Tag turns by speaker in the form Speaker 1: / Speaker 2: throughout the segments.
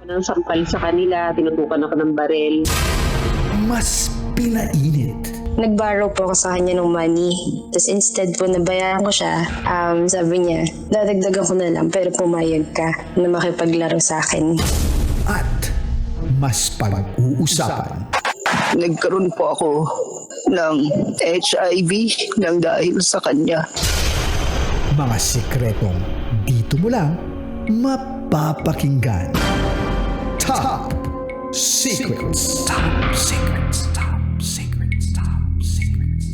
Speaker 1: Ng sampal sa kanila, tinutukan ako ng barel.
Speaker 2: Mas pinainit.
Speaker 3: Nag-borrow po ako sa kanya ng money. Tapos instead po nabayaran ko siya, sabi niya, dadagdagan ko na lang pero pumayag ka na makipaglaro sa akin.
Speaker 2: At mas pag-uusapan.
Speaker 4: Nagkaroon po ako ng HIV nang dahil sa kanya.
Speaker 2: Mga sikretong dito mo lang mapapakinggan. Top Secrets. Top Secrets. Top Secrets. Top Secrets.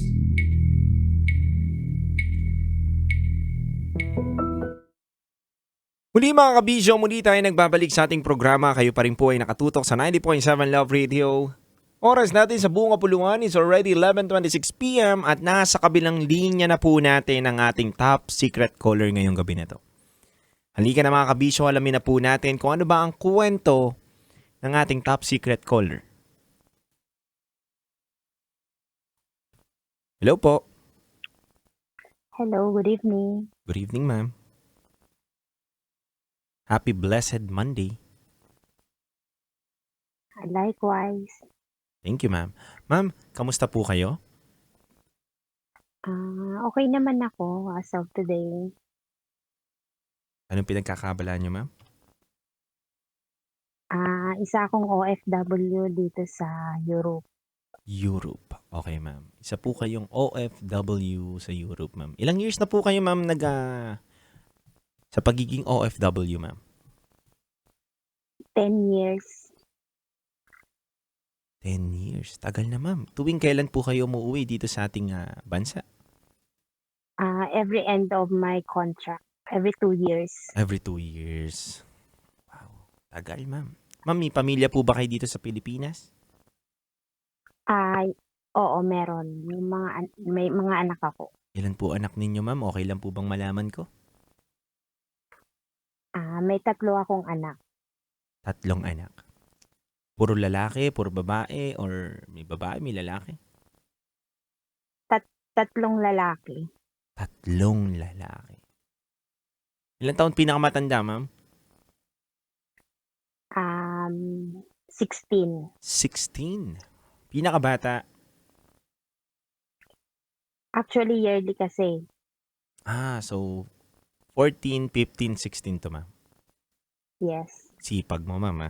Speaker 5: Muli mga kabisyo, muli tayo nagbabalik sa ating programa. Kayo pa rin po ay nakatutok sa 90.7 Love Radio. Oras natin sa buong kapuluan is already 11:26 p.m. at nasa kabilang linya na po natin ang ating top secret caller ngayong gabi na to. Halika na mga kabisyo, alamin na po natin kung ano ba ang kwento ng ating top secret caller. Hello po.
Speaker 6: Hello, good evening.
Speaker 5: Good evening, ma'am. Happy blessed Monday.
Speaker 6: Likewise.
Speaker 5: Thank you, ma'am. Ma'am, kamusta po kayo?
Speaker 6: Okay naman ako as of today.
Speaker 5: Anong pinagkakabalaan niyo, ma'am?
Speaker 6: Isa akong OFW dito sa Europe.
Speaker 5: Europe. Okay, ma'am. Isa po kayong OFW sa Europe, ma'am. Ilang years na po kayo, ma'am, sa pagiging OFW, ma'am?
Speaker 6: 10 years.
Speaker 5: 10 years. Tagal na, ma'am. Tuwing kailan po kayo umuwi dito sa ating bansa?
Speaker 6: Every end of my contract. Every 2 years.
Speaker 5: Every 2 years. Wow. Tagal, ma'am. Ma'am, may pamilya po ba kayo dito sa Pilipinas?
Speaker 6: Oo, meron. May mga anak ako.
Speaker 5: Ilan po anak ninyo, ma'am? Okay lang po bang malaman ko?
Speaker 6: May 3 akong anak.
Speaker 5: 3 anak. Puro lalaki, puro babae, or may babae, may lalaki?
Speaker 6: 3 lalaki.
Speaker 5: 3 lalaki. Ilan taon pinakamatanda, ma'am?
Speaker 6: 16.
Speaker 5: 16. Pinakabata?
Speaker 6: Actually, yearly kasi.
Speaker 5: So 14, 15, 16 to, ma'am.
Speaker 6: Yes.
Speaker 5: Sipag mo, ma'am,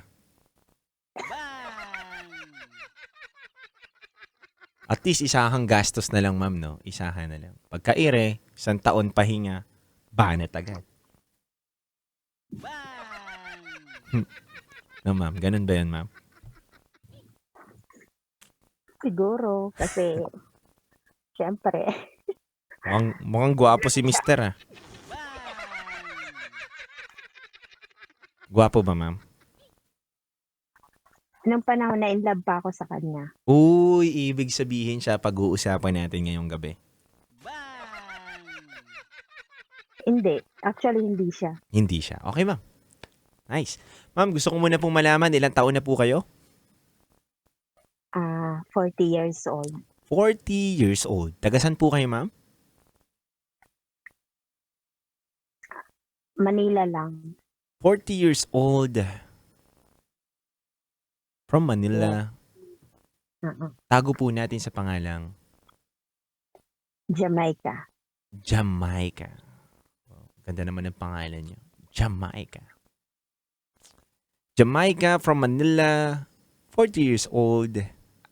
Speaker 5: At least isahang gastos na lang, ma'am, no? Isahan na lang. Pagka-ire, 1 taon pahinga, banat agad. No, ma'am. Ganun ba yun, ma'am?
Speaker 6: Siguro, kasi, syempre,
Speaker 5: Mukhang gwapo si mister, Gwapo ba, ma'am?
Speaker 6: nung panahon na in love pa ako sa kanya.
Speaker 5: Uy, ibig sabihin siya pag-uusapan natin ngayong gabi.
Speaker 6: Hindi. Actually, hindi siya.
Speaker 5: Hindi siya. Okay, ma'am. Nice. Ma'am, gusto ko muna pong malaman, ilang taon na po kayo?
Speaker 6: 40 years old.
Speaker 5: 40 years old. Tagasan po kayo, ma'am?
Speaker 6: Manila lang.
Speaker 5: 40 years old. From Manila. Tago po natin sa pangalang
Speaker 6: Jamaica.
Speaker 5: Jamaica. Ganda naman ng pangalan niyo. Jamaica. Jamaica from Manila, 40 years old.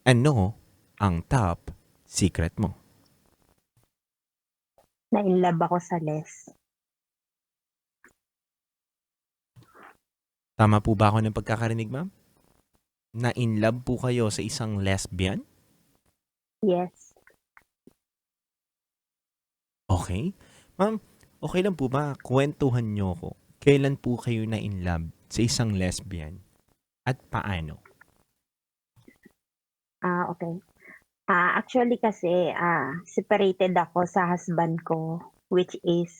Speaker 5: Ano ang top secret mo?
Speaker 6: Na in love ako sa Les.
Speaker 5: Tama po ba ako ng pagkakarinig, ma'am? Na in love po kayo sa isang lesbian?
Speaker 6: Yes.
Speaker 5: Okay. Ma'am, okay lang po ba? Kwentuhan niyo ko. Kailan po kayo na in love sa isang lesbian? At paano?
Speaker 6: Okay. Actually kasi, separated ako sa husband ko, which is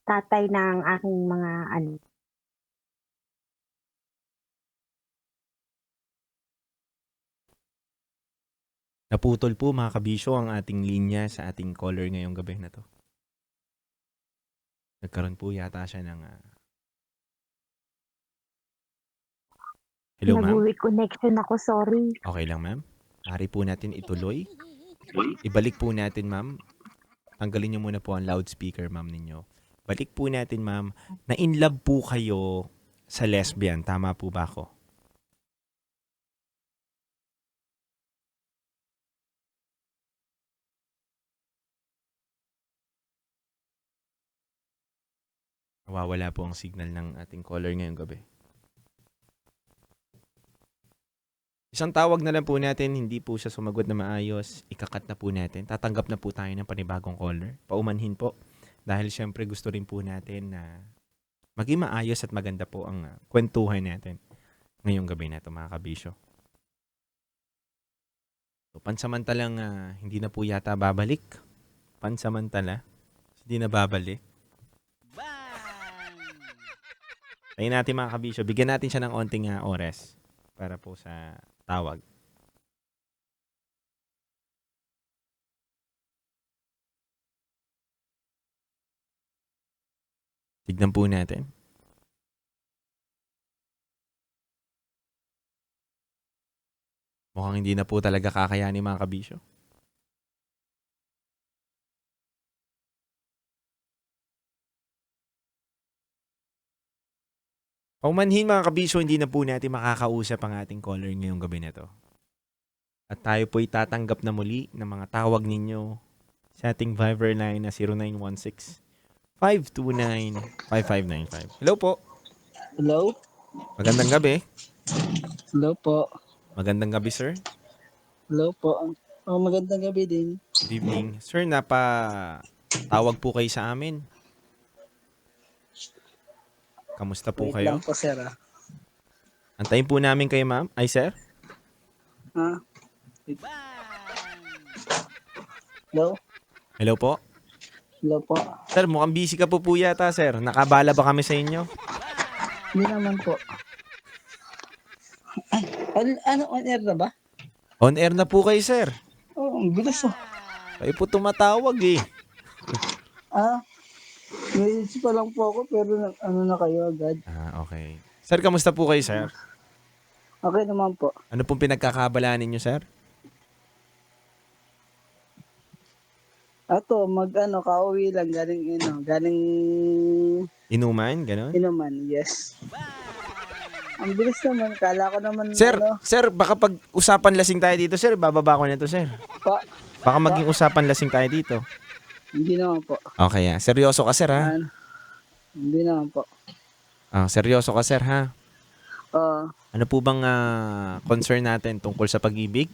Speaker 6: tatay ng aking mga anak.
Speaker 5: Naputol po mga kabisyo ang ating linya sa ating caller ngayong gabi na to. Nagkaroon po yata siya ng... Hello, ma'am?
Speaker 6: Nag-weak connection ako, sorry.
Speaker 5: Okay lang, ma'am? Maaari po natin ituloy. Ibalik po natin, ma'am. Tanggalin niyo muna po ang loudspeaker, ma'am, ninyo. Balik po natin, ma'am, na in love po kayo sa lesbian. Tama po ba ako? Nawawala po ang signal ng ating caller ngayong gabi. Isang tawag na lang po natin, hindi po siya sumagot na maayos. Ikakat na po natin. Tatanggap na po tayo ng panibagong caller. Paumanhin po. Dahil syempre gusto rin po natin na maging maayos at maganda po ang kwentuhan natin ngayong gabi na ito, mga kabisyo. So, pansamantalang hindi na po yata babalik. Pansamantala, hindi na babalik. Tayo natin, mga kabisyo. Bigyan natin siya ng onting oras para po sa tawag. Tignan po natin. Mukhang hindi na po talaga kakayanin, mga kabisyo. Paumanhin, mga kabisyo, hindi na po natin makakausap ang ating caller ngayong gabi na to. At tayo po'y tatanggap na muli ng mga tawag ninyo sa ating Viber line na 0916-529-5595. Hello po.
Speaker 4: Hello?
Speaker 5: Magandang gabi.
Speaker 4: Hello po.
Speaker 5: Magandang gabi, sir.
Speaker 4: Hello po. Magandang gabi din.
Speaker 5: Good evening. Sir, tawag po kayo sa amin. Kamusta po
Speaker 4: Wait
Speaker 5: kayo?
Speaker 4: lang po, sir.
Speaker 5: Antayin po namin kayo, ma'am. Ay, sir?
Speaker 4: Hello?
Speaker 5: Hello po.
Speaker 4: Hello po.
Speaker 5: Sir, mukhang busy ka po yata, sir. Nakabala ba kami sa inyo?
Speaker 4: Hindi naman po. Ano, on air na ba?
Speaker 5: On air na po kayo, sir.
Speaker 4: Ang bilis oh.
Speaker 5: Kayo po tumatawag eh.
Speaker 4: Message pa lang po ako pero ano na kayo agad.
Speaker 5: Okay. Sir, kamusta po kayo, sir?
Speaker 4: Okay naman po.
Speaker 5: Ano pong pinagkakabalaan ninyo, sir?
Speaker 4: Ato, kauwi lang galing
Speaker 5: Inuman, gano'n?
Speaker 4: inuman, yes. Ang bilis naman, kala ko naman
Speaker 5: Sir, baka pag-usapan lasing tayo dito, sir. Bababa ko na to, sir. Baka maging usapan lasing tayo dito.
Speaker 4: Hindi naman po.
Speaker 5: Okay, seryoso ka, sir, ha?
Speaker 4: Hindi naman po.
Speaker 5: Seryoso ka, sir, ha?
Speaker 4: Uh,
Speaker 5: Ano po bang concern natin tungkol sa pag-ibig?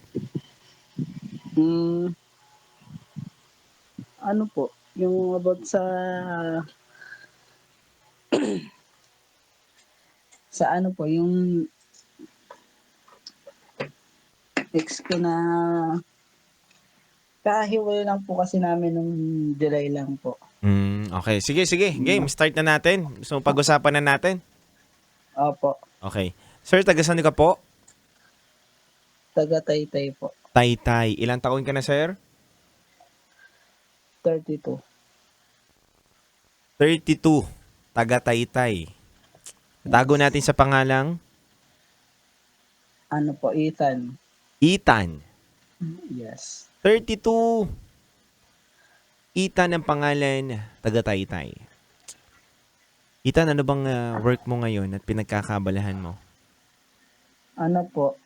Speaker 4: Ano po, yung about sa ano po, yung ex ko na kahiwalay lang po kasi namin nung July lang po.
Speaker 5: Okay. Sige. Game, start na natin. Gusto mo pag-usapan na natin?
Speaker 4: Opo,
Speaker 5: Okay. Sir, taga saan ka po?
Speaker 4: taga Taytay po,
Speaker 5: Taytay. Ilang taon ka na, sir?
Speaker 4: 32.
Speaker 5: 32. Taga Taytay. Tago natin sa pangalang
Speaker 4: Ano po, Ethan?
Speaker 5: Ethan.
Speaker 4: Yes.
Speaker 5: 32. Ethan ang pangalan, taga Taytay. Ethan, ano bang work mo ngayon at pinagkakabalahan mo?
Speaker 4: Ano po,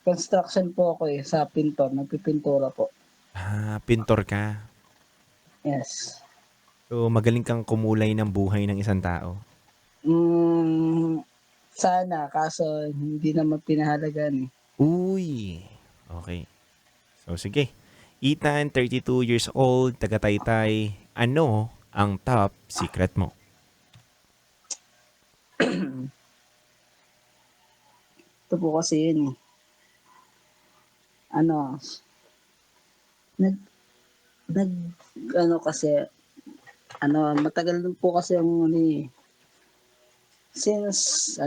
Speaker 4: construction po ako sa pintor, nagpipintura po.
Speaker 5: Pintor ka.
Speaker 4: Yes.
Speaker 5: So, magaling kang kumulay ng buhay ng isang tao.
Speaker 4: Sana, kaso hindi naman pinahalagan eh.
Speaker 5: Uy. Okay. So, sige. Ethan, 32 years old, taga Taytay. Ano ang top secret mo?
Speaker 4: Ito po kasi yun eh. Matagal din po kasi ang since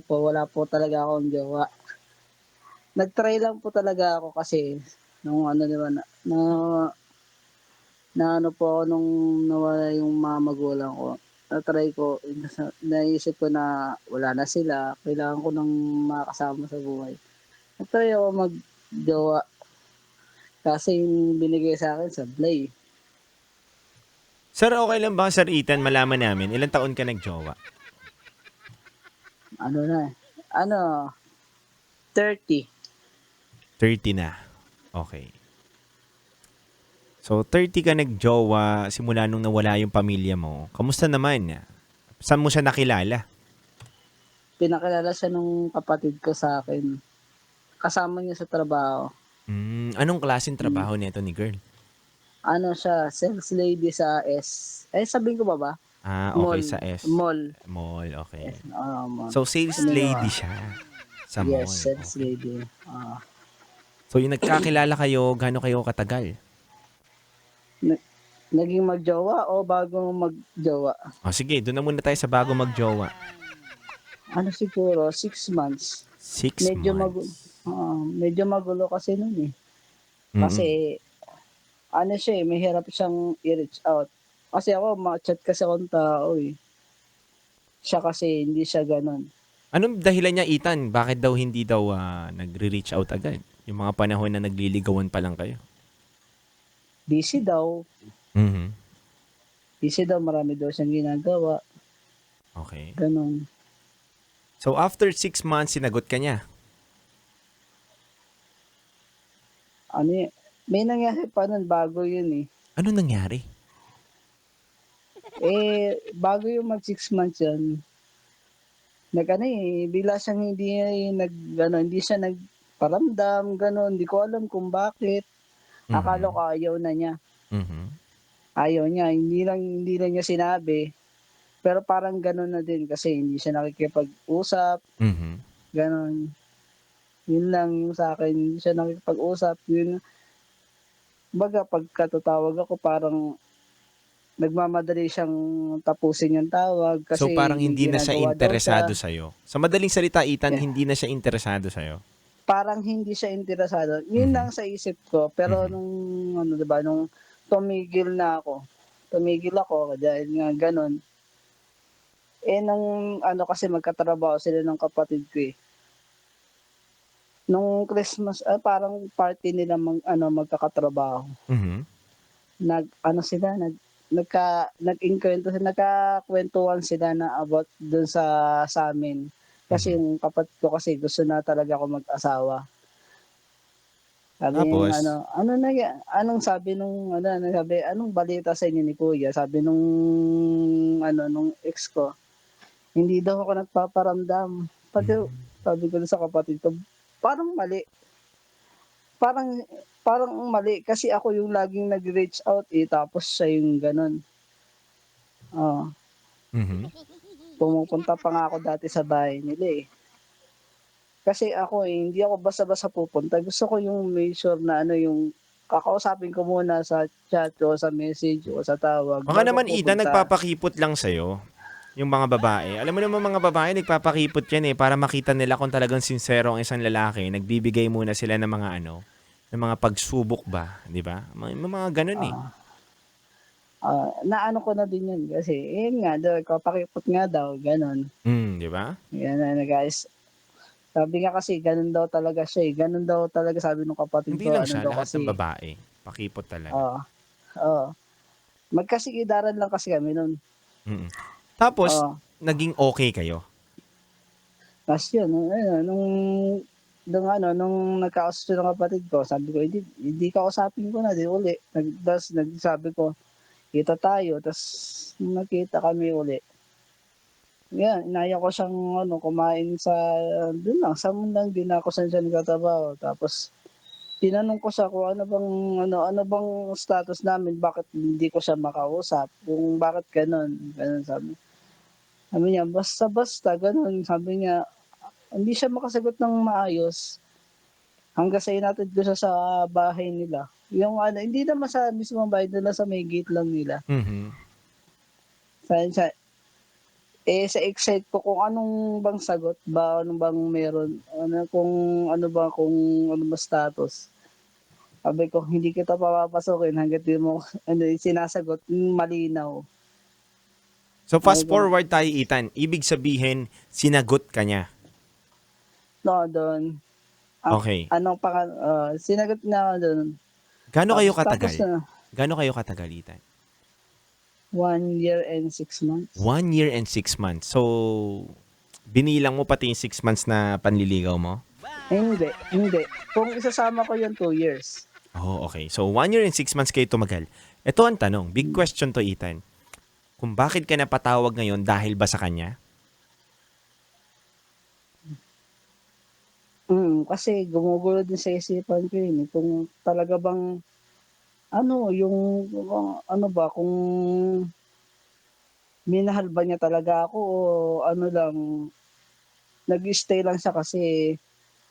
Speaker 4: wala po talaga akong jowa. Nag-try lang po talaga ako kasi nung
Speaker 7: na ano po ako nung nawala yung mga magulang ko. Na-try ko, naisip ko na wala na sila, kailangan ko ng makasama sa buhay. Na-try ako mag-jowa kasi yung binigay sa akin sablay.
Speaker 5: Sir, okay lang ba, Sir Ethan, malaman namin, ilang taon ka nagjowa?
Speaker 7: Ano na, ano, 30.
Speaker 5: 30 na. Okay. So, 30 ka nagjowa simula nung nawala yung pamilya mo. Kamusta naman? Saan mo siya nakilala?
Speaker 7: Pinakilala siya nung kapatid ko sa akin. Kasama niya sa trabaho.
Speaker 5: Anong klaseng trabaho nito ni girl?
Speaker 7: Ano siya, sales lady sa S. Sabihin ko ba?
Speaker 5: Ah, okay,
Speaker 7: Mall.
Speaker 5: sa S.
Speaker 7: Mall.
Speaker 5: Mall, okay.
Speaker 7: Mall.
Speaker 5: So, sales lady siya sa mall.
Speaker 7: Yes, sales
Speaker 5: Okay.
Speaker 7: lady.
Speaker 5: So, yung nagkakilala kayo, gaano kayo katagal?
Speaker 7: Naging magjowa o bago magjowa?
Speaker 5: Sige, doon na muna tayo sa bago magjowa.
Speaker 7: Ano siguro, 6 months.
Speaker 5: 6 months.
Speaker 7: Medyo magulo kasi nun eh. Kasi, ano siya eh, may hirap siyang i-reach out. Kasi ako, ma-chat kasi akong tao eh. Siya kasi, hindi siya ganun.
Speaker 5: Anong dahilan niya, Ethan? Bakit daw hindi daw nagre-reach out agad? Yung mga panahon na nagliligawan pa lang kayo.
Speaker 7: Busy daw.
Speaker 5: Mhm.
Speaker 7: Busy daw, marami daw siyang ginagawa.
Speaker 5: Okay.
Speaker 7: Ganun.
Speaker 5: So, after 6 months, sinagot ka niya?
Speaker 7: Ano yun? May nangyari pa nun, bago yun eh.
Speaker 5: Ano nangyari?
Speaker 7: Bago yung mag 6 months yun, bigla siyang hindi siya nagparamdam, gano'n. Hindi ko alam kung bakit. Akala ko ayaw na niya.
Speaker 5: Mhm.
Speaker 7: Ayaw niya, hindi lang niya sinabi. Pero parang gano'n na din kasi hindi siya nakikipag-usap,
Speaker 5: Mhm.
Speaker 7: gano'n. Yun lang yung sa akin, hindi siya nakikipag-usap. Yun, baga pagkatatawag ako parang nagmamadali siyang tapusin yung tawag kasi
Speaker 5: So, parang
Speaker 7: may
Speaker 5: hindi na siya
Speaker 7: ginagawa daw
Speaker 5: interesado
Speaker 7: siya.
Speaker 5: sa'yo. Sa madaling salita, Ethan,
Speaker 7: Yeah.
Speaker 5: hindi na siya interesado sa'yo.
Speaker 7: Parang hindi siya interesado. Yun
Speaker 5: Mhm.
Speaker 7: lang sa isip ko. Pero
Speaker 5: Mhm.
Speaker 7: nung tumigil ako dahil nga ganun. Nung kasi magkatrabaho sila ng kapatid ko eh. Nung Christmas, parang party nila magkakatrabaho.
Speaker 5: Mhm.
Speaker 7: Nagkakwentuhan sila na about dun sa amin. Kasi
Speaker 5: Mhm.
Speaker 7: yung kapatid ko kasi gusto na talaga ako mag-asawa. Sabi yung
Speaker 5: Tapos,
Speaker 7: anong balita sa inyo ni Kuya? Sabi nung ex ko, hindi daw ako nagpaparamdam. Pati, sabi ko sa kapatid ko, parang mali. Parang, parang mali kasi ako yung laging nag-reach out tapos siya yung ganun.
Speaker 5: mhm.
Speaker 7: Pumupunta pa nga ako dati sa bahay nila eh. Kasi ako hindi ako basta-basta pupunta. Gusto ko yung make sure na yung kakausapin ko muna sa chat o sa message o sa tawag
Speaker 5: Baka
Speaker 7: bago
Speaker 5: naman, Ethan,
Speaker 7: pupunta.
Speaker 5: nagpapakipot lang sa'yo. Yung mga babae. Alam mo naman mga babae, nagpapakipot yan para makita nila kung talagang sincero ang isang lalaki. Nagbibigay muna sila ng mga ng mga pagsubok ba, di ba? May mga ganun eh.
Speaker 7: Naano ko na din yun kasi yun nga daw, kapakipot nga daw, ganun.
Speaker 5: Di ba?
Speaker 7: Yan na guys. Sabi nga kasi ganun daw talaga siya eh. Ganun daw talaga sabi ng kapatid
Speaker 5: Hindi
Speaker 7: ko.
Speaker 5: lang
Speaker 7: Ano
Speaker 5: siya,
Speaker 7: daw
Speaker 5: lahat
Speaker 7: kasi.
Speaker 5: ng babae. Pakipot talaga.
Speaker 7: Oo. Magkasigidaran lang kasi kami nun.
Speaker 5: Mm. Tapos,
Speaker 7: Oo.
Speaker 5: naging okay kayo.
Speaker 7: Tapos yun, nung nagkausap ng kapatid ko, sabi ko, hindi kausapin ko na din uli. Tapos nagsabi ko, kita tayo. Tapos nakita kami uli. Yan, inaya ko siyang kumain dun lang, sa mundang din ako saan siya nagtatrabaho. Tapos tinanong ko siya kung ano bang status namin, bakit hindi ko siya makausap, kung bakit ganun sabi. Sabi niya, basta, ganun. Sabi niya, hindi siya makasagot ng maayos hanggang sa inatid ko siya sa bahay nila. Yung hindi naman sa mismong bahay nila, sa may gate lang nila.
Speaker 5: Mhm.
Speaker 7: Sa excite ko kung anong bang sagot ba, anong bang meron, kung ano ba status. Sabi ko, hindi kita papapasukin hanggat di mo sinasagot malinaw.
Speaker 5: So fast
Speaker 7: Ay,
Speaker 5: forward tayo, Ethan. Ibig sabihin, sinagot ka niya.
Speaker 7: No, doon.
Speaker 5: Okay.
Speaker 7: Sinagot na ako doon.
Speaker 5: Gaano kayo
Speaker 7: Tapos
Speaker 5: katagal?
Speaker 7: na,
Speaker 5: Gaano kayo katagal, Ethan?
Speaker 7: 1 year and 6 months.
Speaker 5: 1 year and 6 months. So, binilang mo pati yung 6 months na panliligaw mo?
Speaker 7: Hindi. Kung isasama ko yung 2 years.
Speaker 5: Oh, okay. So, 1 year and 6 months kayo tumagal. Ito ang tanong. Big question to, Ethan. Kung bakit ka napatawag ngayon, dahil ba sa kanya?
Speaker 7: Kasi gumugulo din sa isipan ko yun. Kung talaga bang, kung minahal ba niya talaga ako o nag-stay lang siya kasi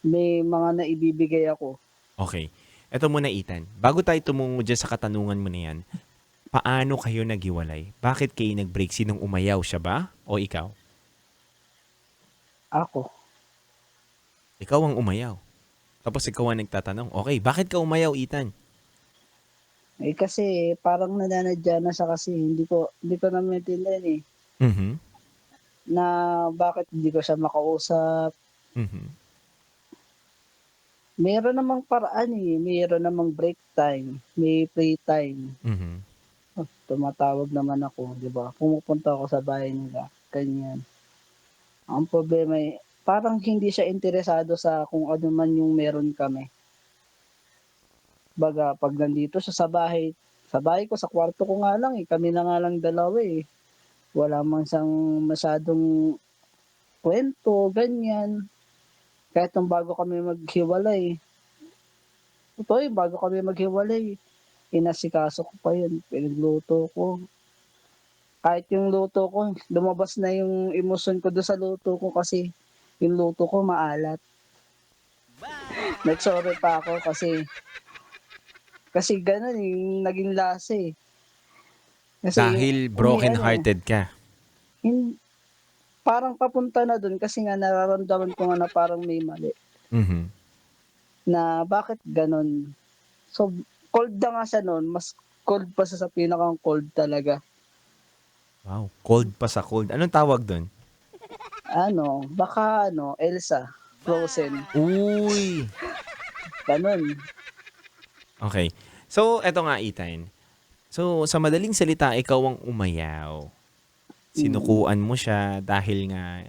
Speaker 7: may mga naibibigay ako.
Speaker 5: Okay. Ito muna, Ethan. Bago tayo tumungo dyan sa katanungan mo na yan, paano kayo naghiwalay? Bakit kayo nag-break? Sinong umayaw, siya ba? O ikaw?
Speaker 7: Ako.
Speaker 5: Ikaw ang umayaw. Tapos ikaw ang nagtatanong, okay, bakit ka umayaw, Ethan?
Speaker 7: Kasi parang nananadya na siya kasi hindi ko na maintindihan
Speaker 5: Mhm.
Speaker 7: na bakit hindi ko siya makausap.
Speaker 5: Mhm.
Speaker 7: Meron namang paraan meron namang break time, may free time.
Speaker 5: Mhm.
Speaker 7: Tumatawag naman ako, 'di ba? Pumupunta ako sa bahay nila, ganyan. Ang problema parang hindi siya interesado sa kung ano man yung meron kami. Baga, pag nandito siya sa bahay ko, sa kwarto ko nga lang kami na nga lang dalawa Wala man siyang masyadong kwento, ganyan. Kahit nung bago kami maghiwalay, bago kami maghiwalay, inasikaso ko pa yun, pinagluto ko. Kahit yung luto ko, lumabas na yung emosyon ko doon sa luto ko kasi yung luto ko maalat. Nagsorry pa ako kasi ganun yung naging lasa Kasi
Speaker 5: Dahil broken-hearted ka.
Speaker 7: parang papunta na dun kasi nga nararamdaman ko nga na parang may mali.
Speaker 5: Mhm.
Speaker 7: Na bakit ganun. So, cold na nga siya noon, mas cold pa siya sa pinakang cold talaga.
Speaker 5: Wow, cold pa sa cold. Anong tawag doon?
Speaker 7: Baka Elsa, Frozen,
Speaker 5: Uy!
Speaker 7: ganun.
Speaker 5: Okay. So, eto nga, Ethan. So, sa madaling salita, ikaw ang umayaw. Sinukuan mo siya dahil nga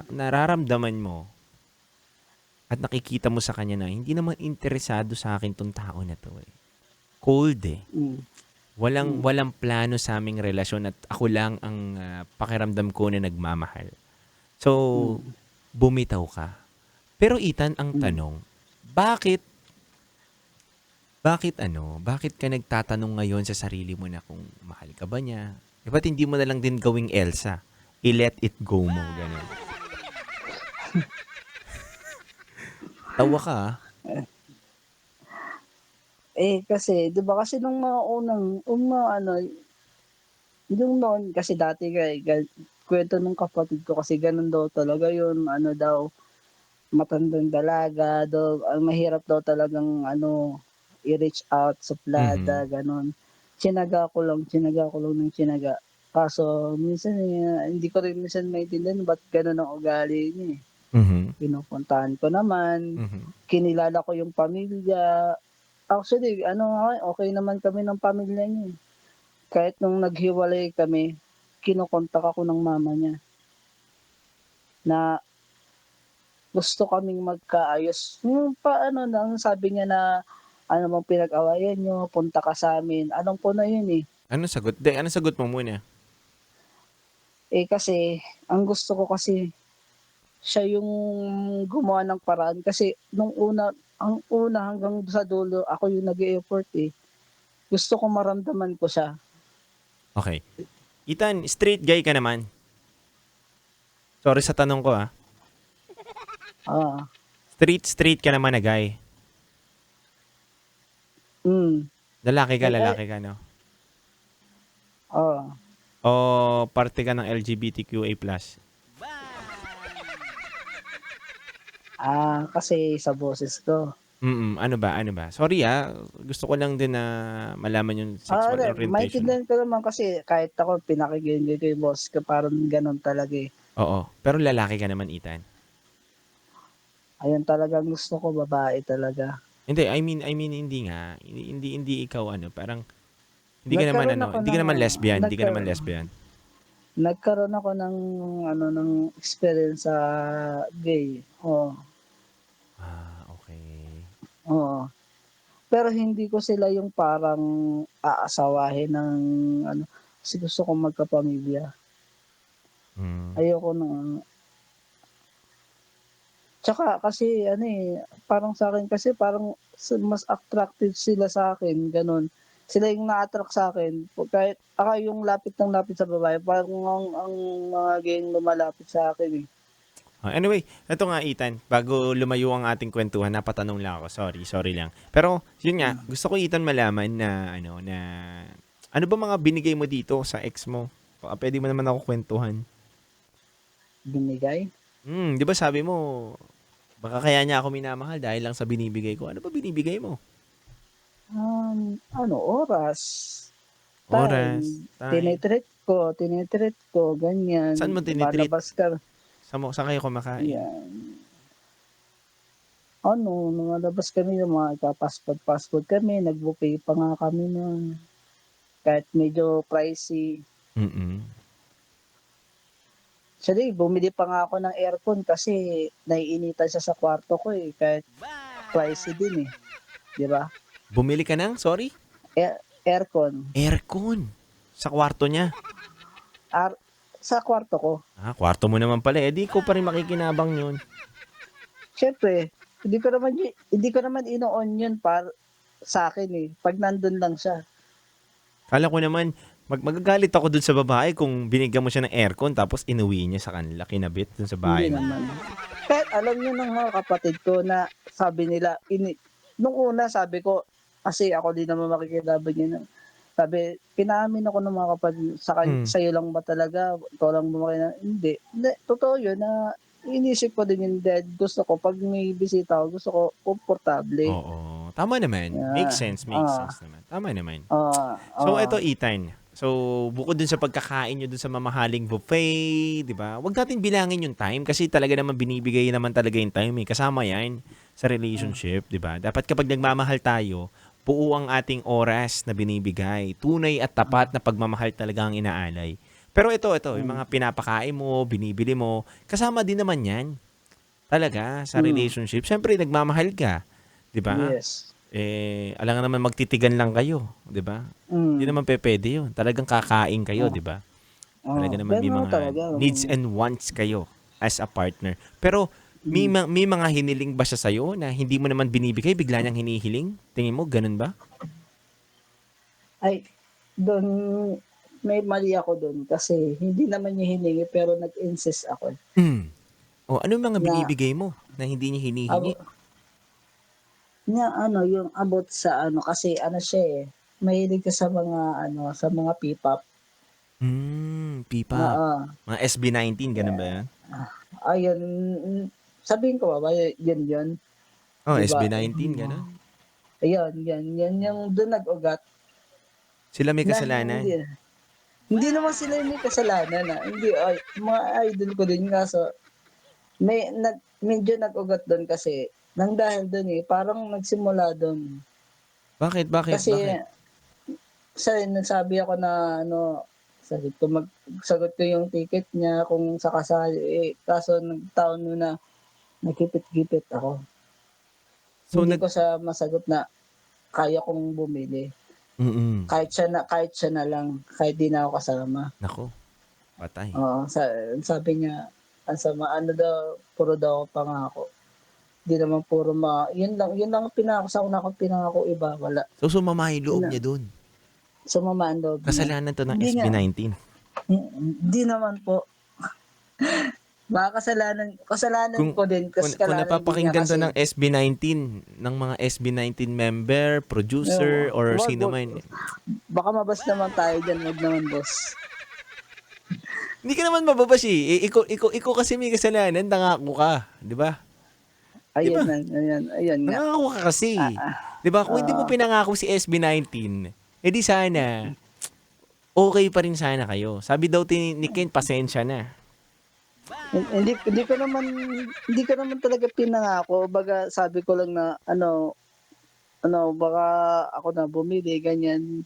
Speaker 5: nararamdaman mo at nakikita mo sa kanya na hindi naman interesado sa akin tong tao na to Cold
Speaker 7: Mm.
Speaker 5: Walang plano sa aming relasyon at ako lang ang pakiramdam ko na nagmamahal. So, bumitaw ka. Pero Ethan, ang tanong, bakit ka nagtatanong ngayon sa sarili mo na kung mahal ka ba niya? Ba't hindi mo na lang din gawing Elsa? I-let it go mo, gano'n. Tawa ka,
Speaker 7: Kasi, di ba kasi nung mga yung noon, kasi dati kwento nung kapatid ko kasi ganun daw talaga yun, matandang dalaga, daw, ang mahirap daw talagang i-reach out sa plada, ganun. Tsinaga ko lang ng tsinaga. Kaso, minsan hindi ko rin minsan maintindihan ba't ganun ang ugali niya
Speaker 5: Mhm.
Speaker 7: Pinupuntahan ko naman,
Speaker 5: Mhm.
Speaker 7: kinilala ko yung pamilya. Actually, okay naman kami ng pamilya niya Kahit nung naghiwalay kami, kinokontak ako ng mama niya na gusto kaming magkaayos. Yung nang sabi niya na, ano bang pinag-awayan niyo, punta ka sa amin. Anong po na yun
Speaker 5: Anong sagot? Anong sagot mo muna?
Speaker 7: Kasi, ang gusto ko kasi, siya yung gumawa ng paraan. Kasi, ang una hanggang sa dulo, ako yung nag-e-effort Gusto ko maramdaman ko siya.
Speaker 5: Okay. Ethan, straight guy ka naman. Sorry sa tanong ko
Speaker 7: Ah,
Speaker 5: Straight ka naman na guy. Lalaki ka, no?
Speaker 7: ah.
Speaker 5: O parte ka ng LGBTQA+.
Speaker 7: Kasi sa boses ko.
Speaker 5: Ano ba? Sorry gusto ko lang din na malaman yung sexual orientation.
Speaker 7: Maintindihan ko naman kasi kahit ako pinakigyan ko yung boss ko, parang ganun talaga eh.
Speaker 5: Oo, pero lalaki ka naman, Ethan.
Speaker 7: Ayun talaga gusto ko, babae talaga.
Speaker 5: Hindi, I mean hindi nga. Hindi ikaw parang hindi ka naman
Speaker 7: Nagkaroon ako
Speaker 5: hindi ka naman
Speaker 7: ng-
Speaker 5: lesbian, hindi ka naman
Speaker 7: nagkaroon-
Speaker 5: lesbian.
Speaker 7: Nagkaroon ako ng ng experience sa gay. Oo.
Speaker 5: Okay.
Speaker 7: Oo. Pero hindi ko sila yung parang aasawahin ng kasi gusto ko magkapamilya.
Speaker 5: Mm.
Speaker 7: Ayoko ng Tsaka kasi parang sa akin kasi parang mas attractive sila sa akin, ganun. Sila yung na-attract sa akin. Kahit ako yung lapit ng lapit sa babae, parang ang mga gayong lumalapit sa akin eh.
Speaker 5: Anyway, eto nga Ethan, bago lumayo ang ating kwentuhan, napatanong lang ako. Sorry lang. Pero yun nga, gusto ko Ethan malaman na ano ba mga binigay mo dito sa ex mo? Baka pwede mo naman ako kwentuhan.
Speaker 7: Binigay.
Speaker 5: 'Di ba sabi mo, baka kaya niya ako minamahal dahil lang sa binibigay ko. Ano ba binibigay mo?
Speaker 7: Oras.
Speaker 5: Oras, time.
Speaker 7: Tinitreat ko, ganyan.
Speaker 5: Saan mo tinitreat?
Speaker 7: Lumalabas ka.
Speaker 5: Saan kayo kumakain?
Speaker 7: Yan. Lumalabas kami ng mga ika-passport kami, nag-buffet pa nga kami nun. Kahit medyo pricey.
Speaker 5: Mm-mm.
Speaker 7: Actually, bumili pa nga ako ng aircon kasi naiinitan siya sa kwarto ko eh. Kahit pricey din eh. Di ba?
Speaker 5: Bumili ka ng, sorry?
Speaker 7: Aircon.
Speaker 5: Aircon. Sa kwarto niya.
Speaker 7: Sa kwarto ko.
Speaker 5: Kwarto mo naman pala. Di ko pa rin makikinabang yun.
Speaker 7: Siyempre, hindi ko naman ino-on yun para sa akin eh. Pag nandun lang siya.
Speaker 5: Kala ko naman, magagalit ako dun sa babae kung binigyan mo siya ng aircon tapos inuwi niya sa kanila, kinabit dun sa bahay.
Speaker 7: Hindi naman. Kahit alam niyo ng mga kapatid ko na sabi nila, nung una sabi ko, kasi ako din naman makikilaban niya. Sabi, pinaamin ako ng mga kapatid, sa'yo lang ba talaga? Ikaw lang ba Hindi. Totoo yun na inisip ko din yung dead. Gusto ko, pag may bisita ako, gusto ko komportable.
Speaker 5: Oo. Tama naman.
Speaker 7: Yeah.
Speaker 5: Makes sense naman. Tama naman. So,
Speaker 7: So,
Speaker 5: eto, Ethan. So, bukod dun sa pagkakain nyo dun sa mamahaling buffet, di ba? Huwag natin bilangin yung time kasi talaga naman binibigay naman talaga yung time eh. Kasama yan sa relationship, di ba? Dapat kapag nagmamahal tayo, buo ang ating oras na binibigay. Tunay at tapat na pagmamahal talaga ang inaalay. Pero ito, yung mga pinapakain mo, binibili mo, kasama din naman yan. Talaga, sa relationship. Siyempre, nagmamahal ka. Di ba?
Speaker 7: yes.
Speaker 5: Alam nga naman magtitigan lang kayo. Di ba? Hindi naman pwede yun. Talagang kakain kayo, di ba? Talaga naman may mga needs and wants kayo as a partner. Pero, may mga hiniling ba siya sa'yo na hindi mo naman binibigay, bigla niyang hinihiling? Tingin mo, ganun ba?
Speaker 7: Ay, doon, may mali ako doon kasi hindi naman niya hiningi pero nag-insist ako.
Speaker 5: Ano mga binibigay mo na hindi niya hinihingi?
Speaker 7: Yung about sa kasi siya eh. Mahilig ka sa mga sa mga P-pop.
Speaker 5: Pipa. Mga SB19, ganun ba yan?
Speaker 7: Ayun, sabihin ko ba, yun.
Speaker 5: Oh,
Speaker 7: Diba?
Speaker 5: SB19, ganun.
Speaker 7: Ayun, yan yung doon nag-ugat.
Speaker 5: Sila may
Speaker 7: Na
Speaker 5: kasalanan.
Speaker 7: Hindi naman sila yung may kasalanan Hindi, mga idol ko din nga so, medyo nag-ugat doon kasi nang dahil doon parang nagsimula doon.
Speaker 5: Bakit?
Speaker 7: Kasi nagsabi ako na sagot ko yung ticket niya kung sakasali kaso nagtaon mo na nagkipit-gipit ako.
Speaker 5: So,
Speaker 7: Hindi ko siya masagot na kaya kong bumili. Kahit siya na lang, kahit di na ako kasama.
Speaker 5: Nako, patay.
Speaker 7: Oo, sabi niya, puro daw ako pangako. Hindi naman puro yun lang pinako sa una kong pinangako, iba, wala.
Speaker 5: So, sumama yung loob niya dun.
Speaker 7: Sumama ang loob niya.
Speaker 5: Kasalanan to ng
Speaker 7: Hindi nga.
Speaker 5: SB19.
Speaker 7: Hindi naman po. Baka kasalanan ko din.
Speaker 5: Kung napapakinggan to ng SB19, ng mga SB19 member, producer, or sino man.
Speaker 7: Baka mabas naman tayo dyan, wag naman boss.
Speaker 5: Hindi ka naman mababas eh. Ikaw kasi may kasalanan, tangako ka. Di ba?
Speaker 7: Ayan nga.
Speaker 5: Nangako ka kasi. Di ba? Kung hindi mo pinangako si SB19, edi sana, okay pa rin sana kayo. Sabi daw ni Ken, pasensya na.
Speaker 7: Hindi ko naman talaga pinangako. Baga sabi ko lang na baka ako na bumili ganyan.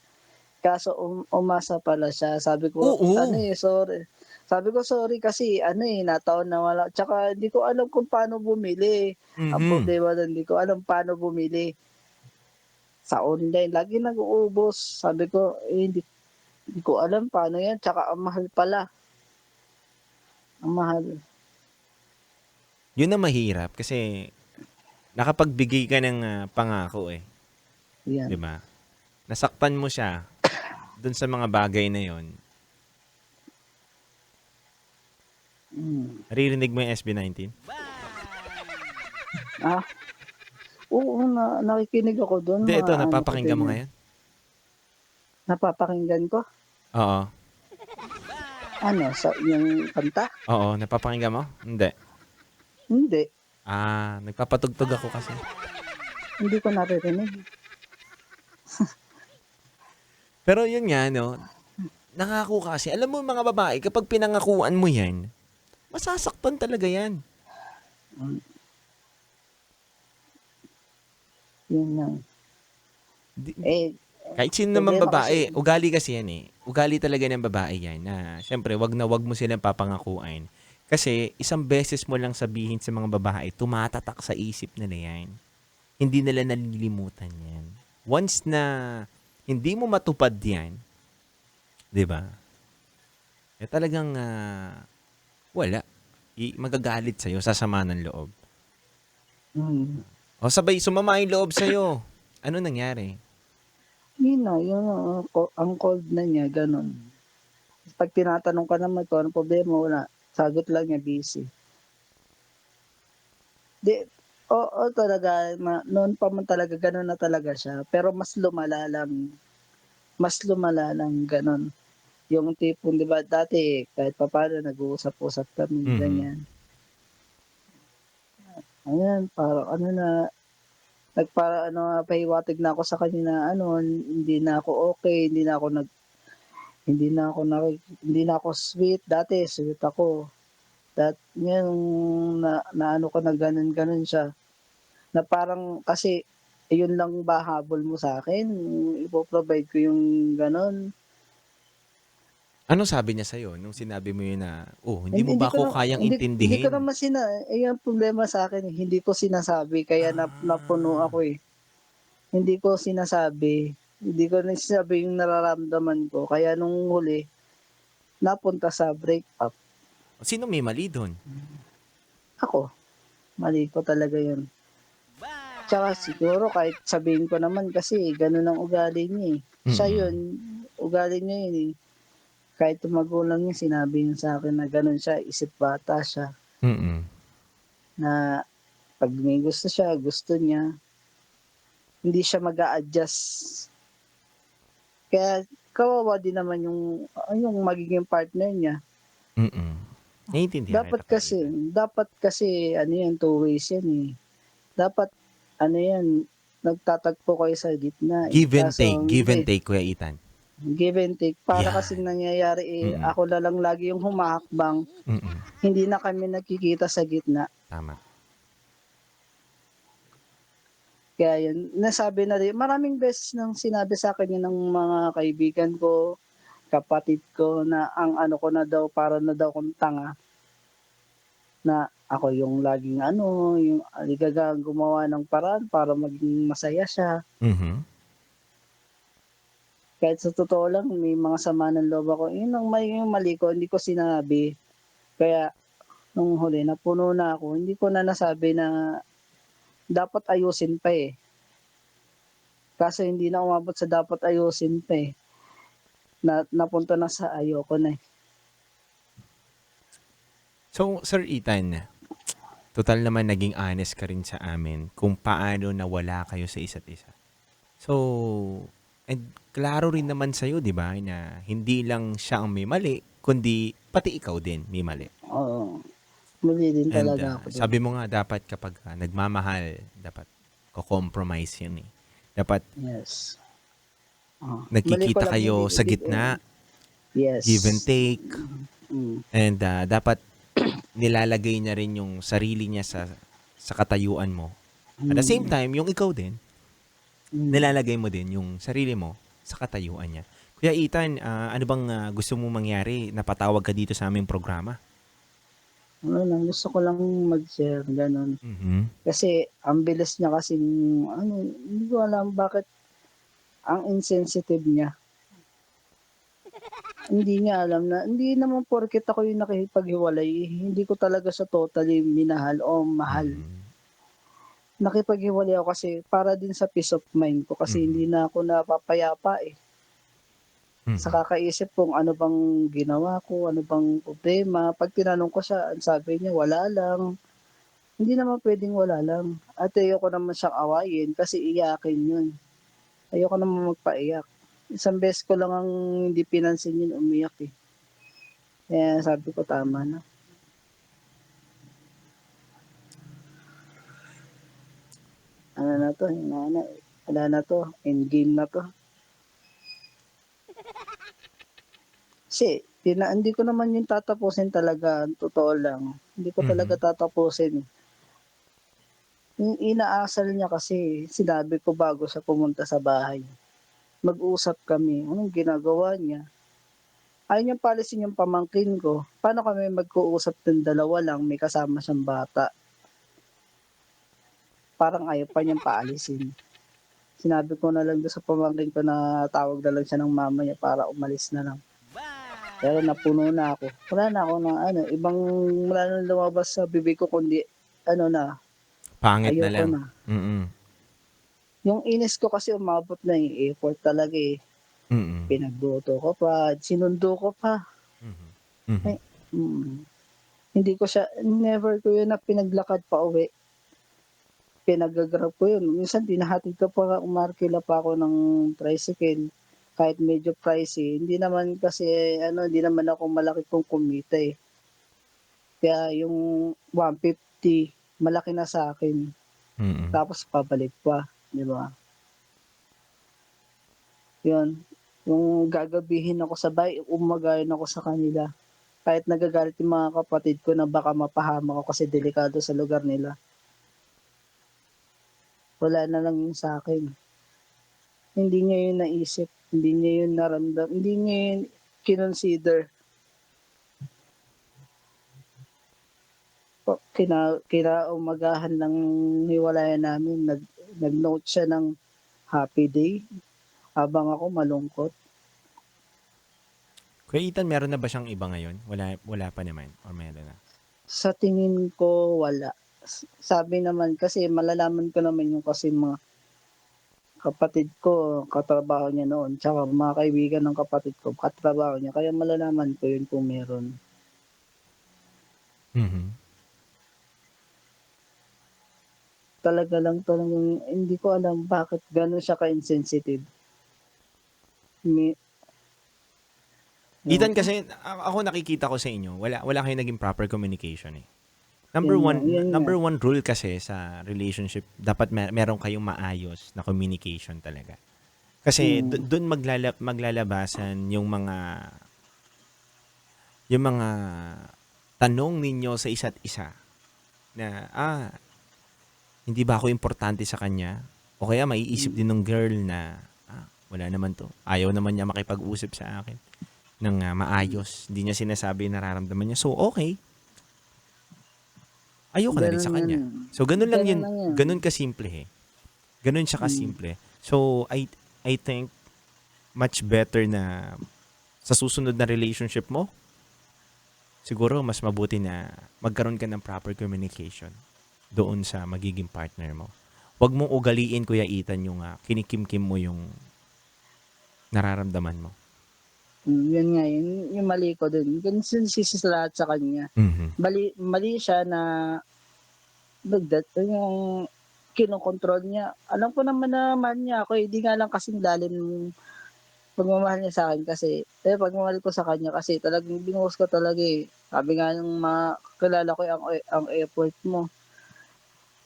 Speaker 7: Kaso umasa pala siya. Sabi ko
Speaker 5: Oo.
Speaker 7: sorry. Sabi ko sorry kasi nataon na wala. Tsaka hindi ko alam kung paano bumili. Ang
Speaker 5: Mhm.
Speaker 7: problema doon, hindi ko alam paano bumili. Sa online lagi nag-uubos. Sabi ko hindi ko alam paano yan. Tsaka ang mahal pala. Ang mahal.
Speaker 5: Yun na mahirap kasi nakapagbigay ka ng pangako eh.
Speaker 7: Yan.
Speaker 5: Di ba? Nasaktan mo siya dun sa mga bagay na yon. Naririnig mo yung SB19?
Speaker 7: Oo, nakikinig ako doon.
Speaker 5: Hindi, ito, napapakinggan mo ngayon?
Speaker 7: Napapakinggan ko?
Speaker 5: Oo.
Speaker 7: Sa yung kanta?
Speaker 5: Oo, napapakinggan mo? Hindi.
Speaker 7: Hindi.
Speaker 5: Nagpapatugtog ako kasi.
Speaker 7: Hindi ko naririnig.
Speaker 5: Pero yun nga, no? Nangako ka kasi. Alam mo mga babae, kapag pinangakuan mo yan, masasaktan talaga yan.
Speaker 7: Yun lang.
Speaker 5: Kahit sino naman
Speaker 7: problema
Speaker 5: babae,
Speaker 7: kasi-
Speaker 5: ugali kasi yan eh. Ugali talaga ng babae yan na syempre wag mo silang papangakuan. Kasi isang beses mo lang sabihin sa mga babae, tumatatak sa isip nila yan. Hindi nila nalilimutan yan. Once na hindi mo matupad yan, di ba? Talagang wala. Magagalit sa'yo, sasama ng loob. O sabay, sumama yung loob sa'yo. Ano nangyari?
Speaker 7: Yun ang cold na niya, ganun. Pag tinatanong ka naman kung anong problema, wala. Sagot lang niya, busy. Talaga, noon pa man talaga, ganun na talaga siya. Pero mas lumala lang, ganun. Yung tipong, di ba, dati, kahit paano, nag-uusap-usap kami, ganyan. Ayan, parang pahiwatig na ako sa kanya na hindi na ako okay, hindi na ako sweet. Dati sweet ako. Ngayon na ko na ganun siya. Na parang kasi yun lang ba habol mo sa akin? Ipo-provide ko yung ganun.
Speaker 5: Ano sabi niya sa'yo nung sinabi mo yun na, hindi mo ba ako kayang
Speaker 7: Hindi ko
Speaker 5: intindihin?
Speaker 7: naman yung problema sa akin, hindi ko sinasabi, kaya napuno ako eh. Hindi ko sinasabi yung nararamdaman ko, kaya nung huli, napunta sa breakup.
Speaker 5: Sino may mali doon?
Speaker 7: Ako, mali ko talaga yun. Tsaka siguro kahit sabihin ko naman kasi ganun ang ugali niya eh. Siya yun, ugali niya yun eh. Kahit magulang niya, sinabi niya sa akin na ganun siya, isip bata siya. Na pag may gusto siya, gusto niya, hindi siya mag-a-adjust. Kaya kawawa din naman yung magiging partner niya.
Speaker 5: Naiintindihan
Speaker 7: Dapat
Speaker 5: kita,
Speaker 7: kasi two ways yan eh. Dapat nagtatagpo kayo sa gitna.
Speaker 5: Give and
Speaker 7: Kaso,
Speaker 5: give and
Speaker 7: hindi.
Speaker 5: take, Kuya Ethan.
Speaker 7: Give and take. Para
Speaker 5: Yan.
Speaker 7: kasi nangyayari ako na lang lagi yung humahakbang. Hindi na kami nakikita sa gitna.
Speaker 5: Tama.
Speaker 7: Kaya yun, nasabi na rin, maraming beses nang sinabi sa akin yun ng mga kaibigan ko, kapatid ko, na ang ko na daw, para na daw kong tanga. Na ako yung laging yung aligagang gumawa ng paraan para maging masaya siya. Kahit sa totoo lang, may mga sama ng loob ako. Yun ang mali ko, hindi ko sinabi. Kaya, nung huli, napuno na ako. Hindi ko na nasabi na dapat ayusin pa eh. Kaso hindi na umabot sa dapat ayusin pa eh. Napunta na sa ayoko na eh.
Speaker 5: So, Sir Ethan, total naman naging honest ka rin sa amin kung paano nawala kayo sa isa't isa. So, and klaro rin naman sa'yo, di ba, na hindi lang siya ang may mali, kundi pati ikaw din may mali.
Speaker 7: Oo. Mali din
Speaker 5: And
Speaker 7: talaga ako doon.
Speaker 5: sabi mo nga, dapat kapag nagmamahal, dapat ko-compromise yun eh. Dapat
Speaker 7: Yes. Mali ko
Speaker 5: nagkikita
Speaker 7: lang
Speaker 5: kayo
Speaker 7: hindi,
Speaker 5: sa
Speaker 7: hindi,
Speaker 5: gitna,
Speaker 7: yes.
Speaker 5: give and take,
Speaker 7: Mm.
Speaker 5: and dapat nilalagay niya rin yung sarili niya sa katayuan mo. At the same time, yung ikaw din,
Speaker 7: Mm.
Speaker 5: nilalagay mo din yung sarili mo sa katayuan niya. Kuya Ethan, ano bang gusto mo mangyari? Napatawag ka dito sa aming programa.
Speaker 7: Ano lang, gusto ko lang mag-share, ganun.
Speaker 5: Mhm.
Speaker 7: Kasi, ang bilis niya kasing, hindi ko alam bakit ang insensitive niya. Hindi niya alam na, hindi naman porket ako yung nakipaghiwalay, hindi ko talaga sa totally minahal o mahal.
Speaker 5: Mhm.
Speaker 7: Nakipaghiwalay ako kasi para din sa peace of mind ko kasi hindi na ako napapayapa eh. Sa
Speaker 5: Mhm.
Speaker 7: kakaisip kung ano bang ginawa ko, ano bang problema. Pag tinanong ko siya, ang sabi niya, wala lang. Hindi naman pwedeng wala lang. At ayoko naman siyang awayin kasi iyakin yun. Ayoko naman magpaiyak. Isang beses ko lang ang hindi pinansin yun, umiyak eh. Kaya sabi ko, tama na. Ano na to, wala na to, endgame na to. Kasi, hindi ko naman yung tatapusin talaga, totoo lang. Hindi ko talaga tatapusin. Yung inaasal niya kasi, sinabi ko bago siya pumunta sa bahay. Mag-usap kami. Anong ginagawa niya? Ayaw niyang palisin yung pamangkin ko. Paano kami mag-uusap ng dalawa lang, may kasama siyang bata? Parang ayaw pa niyang paalisin. Sinabi ko na lang doon sa pamangkin ko na tawag na lang siya ng mama niya para umalis na lang. Pero napuno na ako. Wala na ako ng wala na lumabas sa bibig ko kundi na,
Speaker 5: Pangit na
Speaker 7: ayoko
Speaker 5: lang.
Speaker 7: na.
Speaker 5: Mhm.
Speaker 7: Yung inis ko kasi umabot na yung effort talaga eh.
Speaker 5: Mhm.
Speaker 7: Pinagluto ko pa, sinundo ko pa.
Speaker 5: Mhm. Mhm.
Speaker 7: Ay, hindi ko siya, never ko yun na pinaglakad pa uwi. Pinagagrab ko yun. Minsan dinahatid ko pa, umarkila pa ako ng tricycle. Kahit medyo pricey. Hindi naman kasi, hindi naman ako malaki kong kumita eh. Kaya yung 150, malaki na sa akin.
Speaker 5: Mhm.
Speaker 7: Tapos pabalik pa, di ba? Yun. Yung gagabihin ako sa bahay, umagayin ako sa kanila. Kahit nagagalit yung mga kapatid ko na baka mapahamak ako kasi delikado sa lugar nila. Wala na lang yun sa akin. Hindi niya yun naisip, hindi niya yun naramdam, hindi niya yun kinonsider. Kinaumagahan ng hiwalayan namin, nag-note siya ng happy day habang ako malungkot.
Speaker 5: Kuya Ethan, meron na ba siyang iba ngayon? Wala pa naman or meron na?
Speaker 7: Sa tingin ko, wala. Sabi naman, kasi malalaman ko naman yung kasi mga kapatid ko, katrabaho niya noon, tsaka mga kaibigan ng kapatid ko, katrabaho niya, kaya malalaman ko yun kung meron.
Speaker 5: Mhm.
Speaker 7: Talagang, hindi ko alam bakit gano'n siya ka-insensitive.
Speaker 5: Ethan, kasi ako nakikita ko sa inyo, wala kayong naging proper communication eh. Number
Speaker 7: Yun nga.
Speaker 5: one rule kasi sa relationship, dapat meron kayong maayos na communication talaga. Kasi doon maglalabasan yung mga tanong ninyo sa isa't isa na hindi ba ako importante sa kanya? O kaya maiisip din ng girl na wala naman to. Ayaw naman niya makipag-usap sa akin ng maayos. Hindi niya sinasabi yung nararamdaman niya. So, okay. Ayoko na rin sa kanya. So, ganun lang yun. Ganun kasimple eh. Ganun siya kasimple. So, I think much better na sa susunod na relationship mo, siguro mas mabuti na magkaroon ka ng proper communication doon sa magiging partner mo. Huwag mong ugaliin, Kuya Ethan, yung kinikim-kim mo yung nararamdaman mo.
Speaker 7: Yun nga, yung mali ko dun. Yun sinisisi sa lahat sa kanya.
Speaker 5: Mhm.
Speaker 7: Mali siya na yung kinokontrol niya. Alam ko naman niya ako, hindi nga lang kasing lalim pagmamahal niya sa akin kasi, pagmamahal ko sa kanya kasi talagang binuhos ko talaga eh. Sabi nga ng mga kilala ko ang effort mo.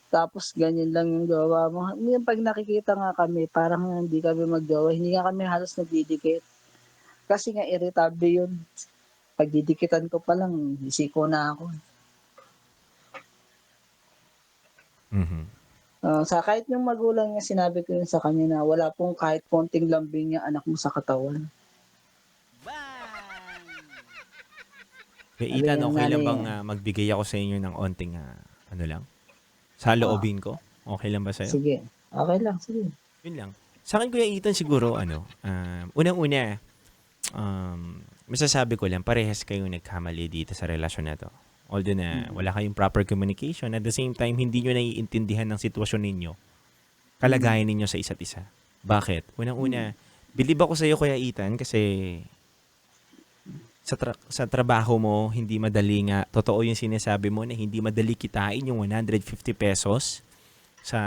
Speaker 7: Tapos ganyan lang yung gawa mo. Yung pag nakikita nga kami, parang hindi kami magjowa. Hindi nga kami halos nagdidikit. Kasi nga irritable yun. Pagdidikitan ko pa lang, isiko na ako.
Speaker 5: Mhm.
Speaker 7: Sa kahit yung magulang niya, sinabi ko yun sa kanya na wala pong kahit konting lambing niya anak mo sa katawan.
Speaker 5: Kaya
Speaker 7: Sabi
Speaker 5: Ethan,
Speaker 7: niya,
Speaker 5: okay lang
Speaker 7: nanay,
Speaker 5: bang magbigay ako sa inyo ng onting ano lang? Sa loobin ko? Okay lang ba sa'yo?
Speaker 7: Sige, okay lang, sige.
Speaker 5: Yun lang. Sa akin, Kuya Ethan, siguro, unang-una, masasabi ko lang, parehas kayong nagkamali dito sa relasyon na to. Although na wala kayong proper communication, at the same time, hindi nyo naiintindihan ng sitwasyon ninyo, kalagayan ninyo sa isa't isa. Bakit? Unang-una, believe ako sa iyo, Kuya Ethan, kasi sa trabaho mo, hindi madali nga, totoo yung sinasabi mo na hindi madali kitain yung 150 pesos sa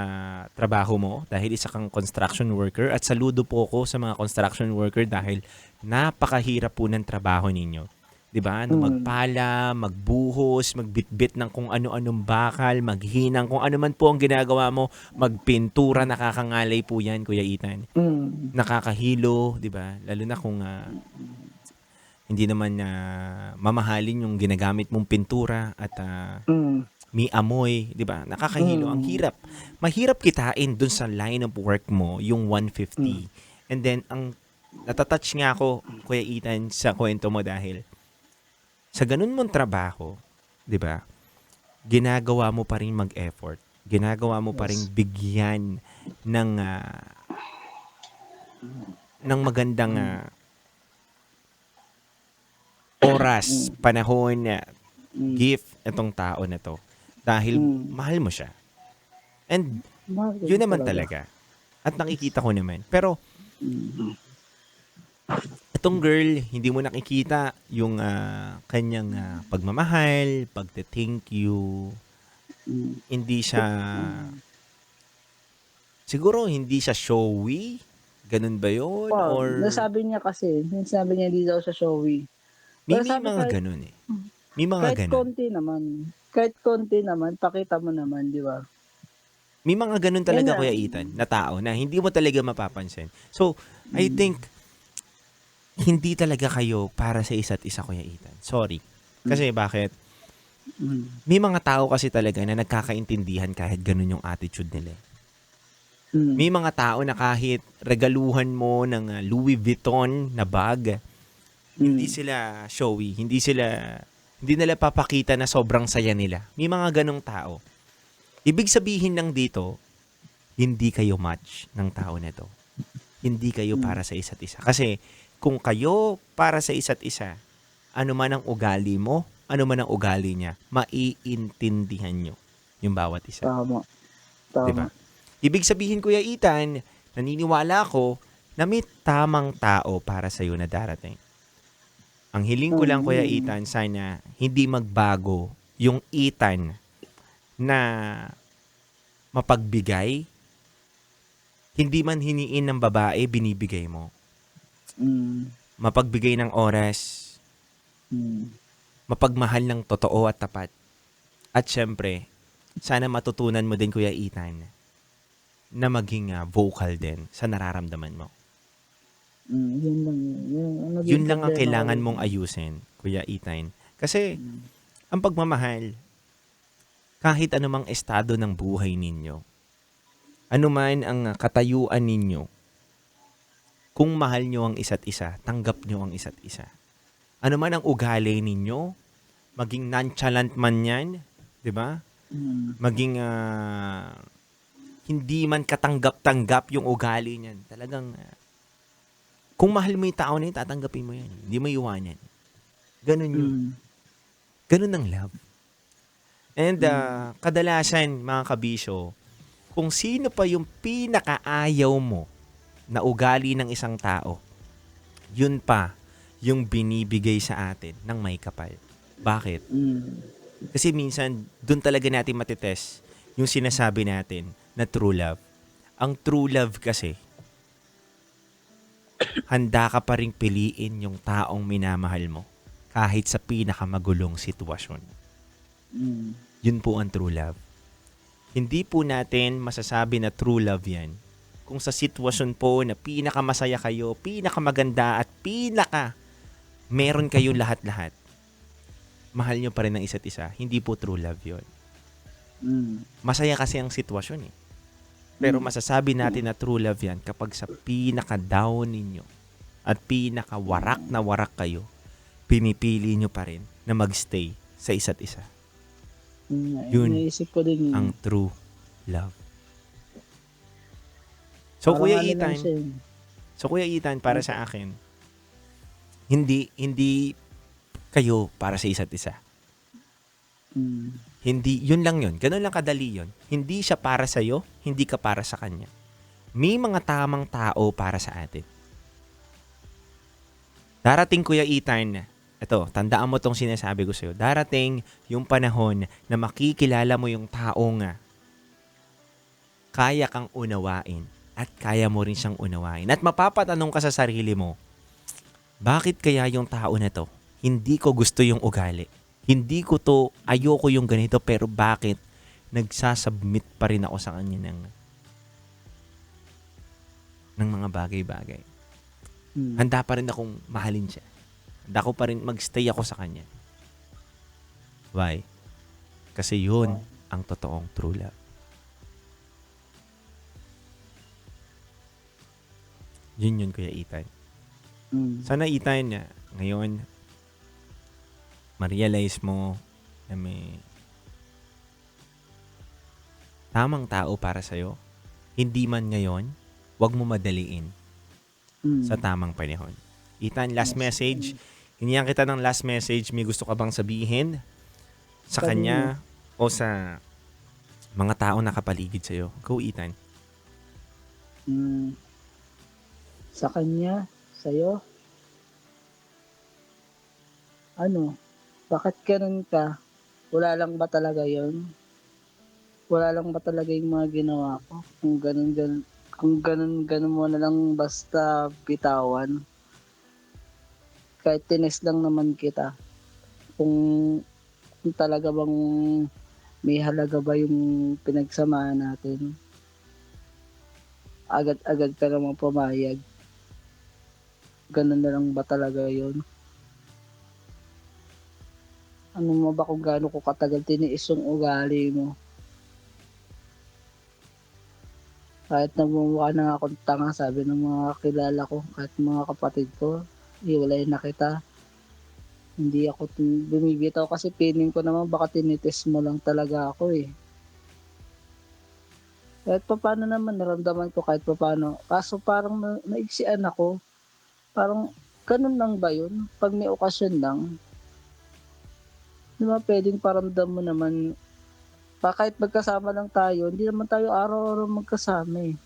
Speaker 5: trabaho mo dahil isa kang construction worker, at saludo po ko sa mga construction worker dahil napakahirap po ng trabaho ninyo. 'Di ba? Magpala, magbuhos, magbitbit ng kung ano-anong bakal, maghinang kung ano man po ang ginagawa mo, magpintura, nakakangalay po 'yan, Kuya Ethan. Nakakahilo, 'di ba? Lalo na kung hindi naman mamahalin yung ginagamit mong pintura at may amoy, 'di ba? Nakakahilo, ang hirap. Mahirap kitain dun sa line of work mo yung 150. And then ang natatouch nga ako, Kuya Ethan, sa kwento mo dahil sa ganun mong trabaho, 'di ba? Ginagawa mo pa rin mag-effort. Ginagawa mo pa rin bigyan ng magandang oras, panahon, gift itong tao na to dahil mahal mo siya. And yun naman talaga. At nakikita ko naman. Pero itong girl, hindi mo nakikita yung kanyang pagmamahal, pagte-thank you. Hindi siya siguro hindi siya showy. Ganun ba yun? Or
Speaker 7: Nasabi niya hindi daw siya showy.
Speaker 5: may
Speaker 7: Pero sabi
Speaker 5: mga
Speaker 7: kahit-
Speaker 5: ganun eh. May mga
Speaker 7: Kahit
Speaker 5: ganun.
Speaker 7: kahit konti naman, pakita mo naman, di ba?
Speaker 5: May mga ganun talaga,
Speaker 7: Yan na.
Speaker 5: Kuya Ethan, na tao na hindi mo talaga mapapansin. So, I think, hindi talaga kayo para sa isa't isa, Kuya Ethan. Sorry. Kasi bakit? May mga tao kasi talaga na nagkakaintindihan kahit ganun yung attitude nila. May mga tao na kahit regaluhan mo ng Louis Vuitton na bag, hindi sila showy, hindi nila papakita na sobrang saya nila. May mga ganong tao. Ibig sabihin lang dito, hindi kayo match ng tao na to. Hindi kayo para sa isa't isa. Kasi kung kayo para sa isa't isa, ano man ang ugali mo, ano man ang ugali niya, maiintindihan nyo yung bawat isa.
Speaker 7: Tama.
Speaker 5: Diba? Ibig sabihin, Kuya Ethan, naniniwala ako na may tamang tao para sa'yo na darating. Ang hiling ko lang, Kuya Ethan, sana hindi magbago yung Ethan na mapagbigay, hindi man hiniin ng babae, binibigay mo. Mapagbigay ng oras, mapagmahal ng totoo at tapat. At syempre, sana matutunan mo din, Kuya Ethan, na maging vocal din sa nararamdaman mo.
Speaker 7: Yun lang.
Speaker 5: Yun lang ang kailangan mong ayusin, Kuya Ethan. Kasi, ang pagmamahal, kahit anumang estado ng buhay ninyo, anuman ang katayuan ninyo, kung mahal nyo ang isa't isa, tanggap nyo ang isa't isa. Anuman ang ugali ninyo, maging nonchalant man yan, di ba? Maging hindi man katanggap-tanggap yung ugali niyan. Talagang kung mahal mo yung tao na yun, tatanggapin mo yan. Hindi mo iwanan. Ganun yun. Ganun ang love. And kadalasan, mga kabisyo, kung sino pa yung pinakaayaw mo na ugali ng isang tao, yun pa yung binibigay sa atin ng may kapal. Bakit? Kasi minsan, dun talaga natin matitest yung sinasabi natin na true love. Ang true love kasi, handa ka pa ring piliin yung taong minamahal mo kahit sa pinakamagulong sitwasyon.
Speaker 7: Mm.
Speaker 5: Yun po ang true love. Hindi po natin masasabi na true love yan kung sa sitwasyon po na pinakamasaya kayo, pinakamaganda at meron kayo lahat-lahat. Mahal nyo pa rin ang isa't isa. Hindi po true love yun.
Speaker 7: Mm.
Speaker 5: Masaya kasi ang sitwasyon eh. Pero masasabi natin na true love yan kapag sa pinaka-down ninyo at pinaka-warak na warak kayo, pinipili nyo pa rin na magstay sa isa't isa. Yun
Speaker 7: Naisip ko din
Speaker 5: ang true love. So
Speaker 7: parang
Speaker 5: Kuya
Speaker 7: ano lang
Speaker 5: Ethan,
Speaker 7: siya eh.
Speaker 5: para sa akin, hindi kayo para sa isa't isa.
Speaker 7: Mm.
Speaker 5: Hindi, yun lang yun. Ganun lang kadali yun. Hindi siya para sa'yo, hindi ka para sa kanya. May mga tamang tao para sa atin. Darating, Kuya Ethan, ito, tandaan mo tong sinasabi ko sa'yo. Darating yung panahon na makikilala mo yung taong kaya kang unawain at kaya mo rin siyang unawain. At mapapatanong ka sa sarili mo, bakit kaya yung tao na to, hindi ko gusto yung ugali? Hindi ko to, ayoko yung ganito, pero bakit nagsasubmit pa rin ako sa kanya ng mga bagay-bagay?
Speaker 7: Mm.
Speaker 5: Handa pa rin akong mahalin siya. Handa ko pa rin magstay ako sa kanya. Why? Kasi yun ang totoong true love. Yun, Kuya Ethan.
Speaker 7: Mm.
Speaker 5: Sana Ethan, ngayon, ma-realize mo na may tamang tao para sa'yo. Hindi man ngayon, wag mo madaliin
Speaker 7: Mm.
Speaker 5: sa tamang panahon. Ethan, last message. Hiniyan kita ng last message. May gusto ka bang sabihin sa kanya o sa mga tao na kapaligid sa'yo? Go, Ethan.
Speaker 7: Mm. Sa kanya, sa'yo, bakit ganun ka? Wala lang ba talaga yun? Wala lang ba talaga yung mga ginawa ko? Kung ganun mo na lang basta bitawan. Kahit tinis lang naman kita. Kung talaga bang may halaga ba yung pinagsamahan natin. Agad-agad ka naman pumayag. Ganun na lang ba talaga yun? Ano mo ba kung gaano ko katagal tiniis yung ugali mo? Kahit nagmumukha na akong tanga, sabi ng mga kilala ko, kahit mga kapatid ko, iwalay na kita. Hindi ako bumibitaw kasi feeling ko naman baka tinitis mo lang talaga ako eh. Kahit pa paano naman, naramdaman ko kahit pa paano. Kaso parang naiksian ako. Parang ganun lang ba yun? Pag may okasyon lang, di ba pwedeng paramdam mo naman, kahit magkasama lang tayo, hindi naman tayo araw-araw magkasama eh.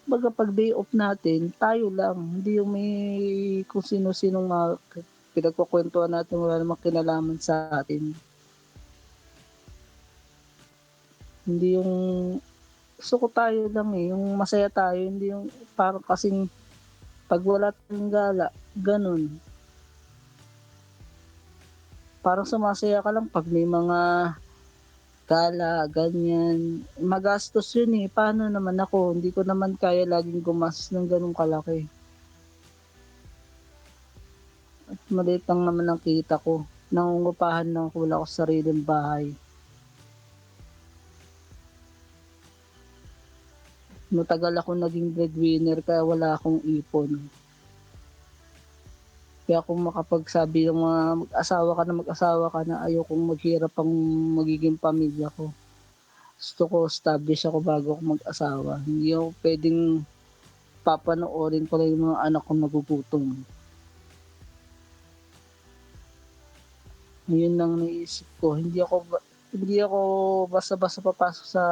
Speaker 7: Baga pag day off natin, tayo lang. Hindi yung may kung sino-sinong mga pinagkukwentuhan natin, wala namang kinalaman sa atin. Hindi yung gusto ko tayo lang eh, yung masaya tayo, hindi yung parang kasing pag wala tayong gala, ganun. Parang sumasaya ka lang pag may mga gala, ganyan. Magastos yun eh. Paano naman ako? Hindi ko naman kaya laging gumastos ng ganun kalaki. At maliit lang naman ang kita ko. Nangungupahan lang ako, wala ko sariling bahay. Matagal ako naging breadwinner kaya wala akong ipon. Kaya kung makapagsabi ng mga mag-asawa ka na ayokong maghirap ang magiging pamilya ko. Gusto ko establish ako bago ako mag-asawa. Hindi ako pwedeng papanoorin ko lang yung mga anak kong nagugutom. Yun lang naisip ko. Hindi ako basta-basta papasok sa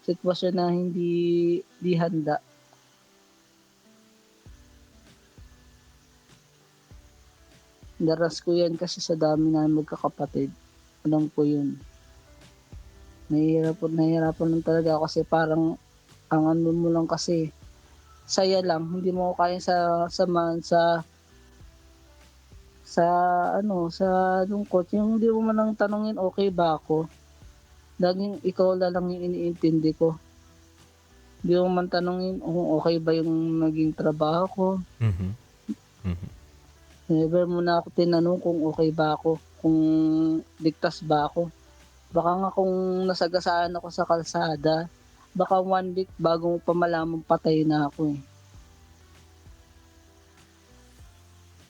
Speaker 7: sitwasyon na hindi handa. Daras ko yan kasi sa dami namin magkakapatid. Alam ko yun. Nahihirapan lang talaga ako kasi parang ang ano mo lang kasi, saya lang, hindi mo kaya samahan sa sa lungkot. Yung hindi mo man lang tanongin, okay ba ako? Laging ikaw lang yung iniintindi ko. Hindi mo man tanongin kung okay ba yung naging trabaho ko.
Speaker 5: Mhm. Mhm.
Speaker 7: Never mo na ako tinanong kung okay ba ako, kung ligtas ba ako. Baka nga kung nasagasaan ako sa kalsada, baka 1 week bago mo pa malamang patay na ako eh.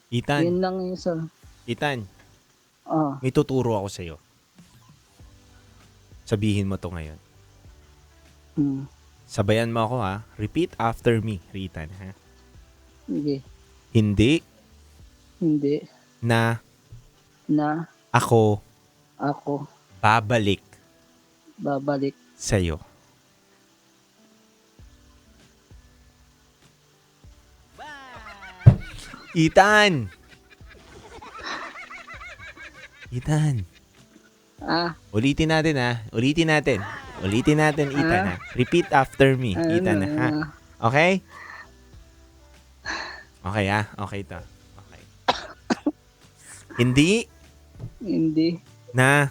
Speaker 5: Ethan,
Speaker 7: Yun lang yung sa...
Speaker 5: Ethan,
Speaker 7: Ah,
Speaker 5: may tuturo ako sa'yo. Sabihin mo to ngayon.
Speaker 7: hmm,
Speaker 5: Sabayan mo ako ha. Repeat after me, Ritan ha.
Speaker 7: sige.
Speaker 5: Hindi
Speaker 7: Hindi
Speaker 5: na
Speaker 7: na
Speaker 5: ako
Speaker 7: ako
Speaker 5: babalik
Speaker 7: babalik
Speaker 5: sa'yo. Ethan! Ethan, ulitin natin ha. Ulitin natin, Ethan ha. Repeat after me, Ethan ha. Okay? Okay ha? Okay to. Okay. Hindi
Speaker 7: Hindi
Speaker 5: na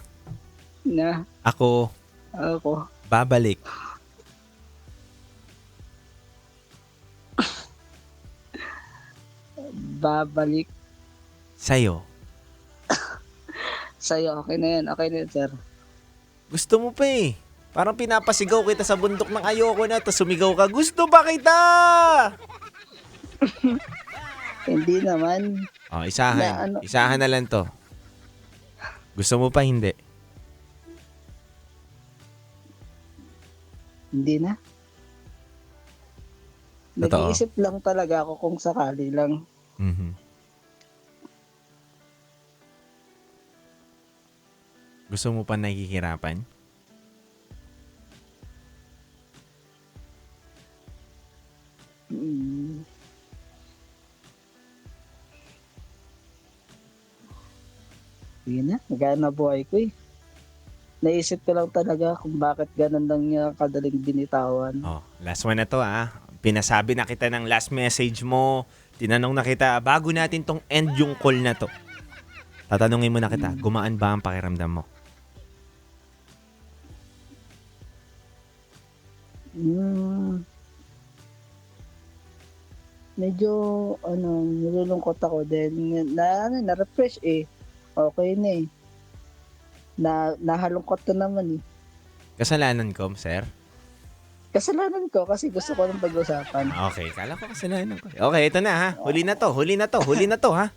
Speaker 7: na
Speaker 5: ako
Speaker 7: ako
Speaker 5: babalik
Speaker 7: babalik
Speaker 5: sa'yo.
Speaker 7: sa'yo. Okay na yan, sir.
Speaker 5: Gusto mo pa eh. Parang pinapasigaw kita sa bundok ng ayoko na, tapos sumigaw ka, gusto ba kita?
Speaker 7: Hindi naman.
Speaker 5: Oh, isahan.
Speaker 7: Na ano-
Speaker 5: Isahan na lang to. Gusto mo pa hindi?
Speaker 7: Hindi na.
Speaker 5: Totoo.
Speaker 7: Nag-iisip lang talaga ako kung sakali lang.
Speaker 5: Mhm. Gusto mo pa nakikirapan?
Speaker 7: Mm. Sige na, magana buhay ko eh. Naisip ko lang talaga kung bakit ganun lang niya kadaling binitawan.
Speaker 5: Oh, last one na to ah. Pinasabi na kita ng last message mo. Tinanong na kita, bago natin tong end yung call na to. Tatanungin mo na kita, gumaan ba ang pakiramdam mo?
Speaker 7: Medyo nilulungkot ako din na-refresh eh. Okay na eh. Nahalungkot na naman eh.
Speaker 5: Kasalanan ko, sir?
Speaker 7: Kasalanan ko kasi gusto ko ng pag-usapan.
Speaker 5: Okay, kala ko kasalanan ko. Okay, ito na ha. Huli na to ha.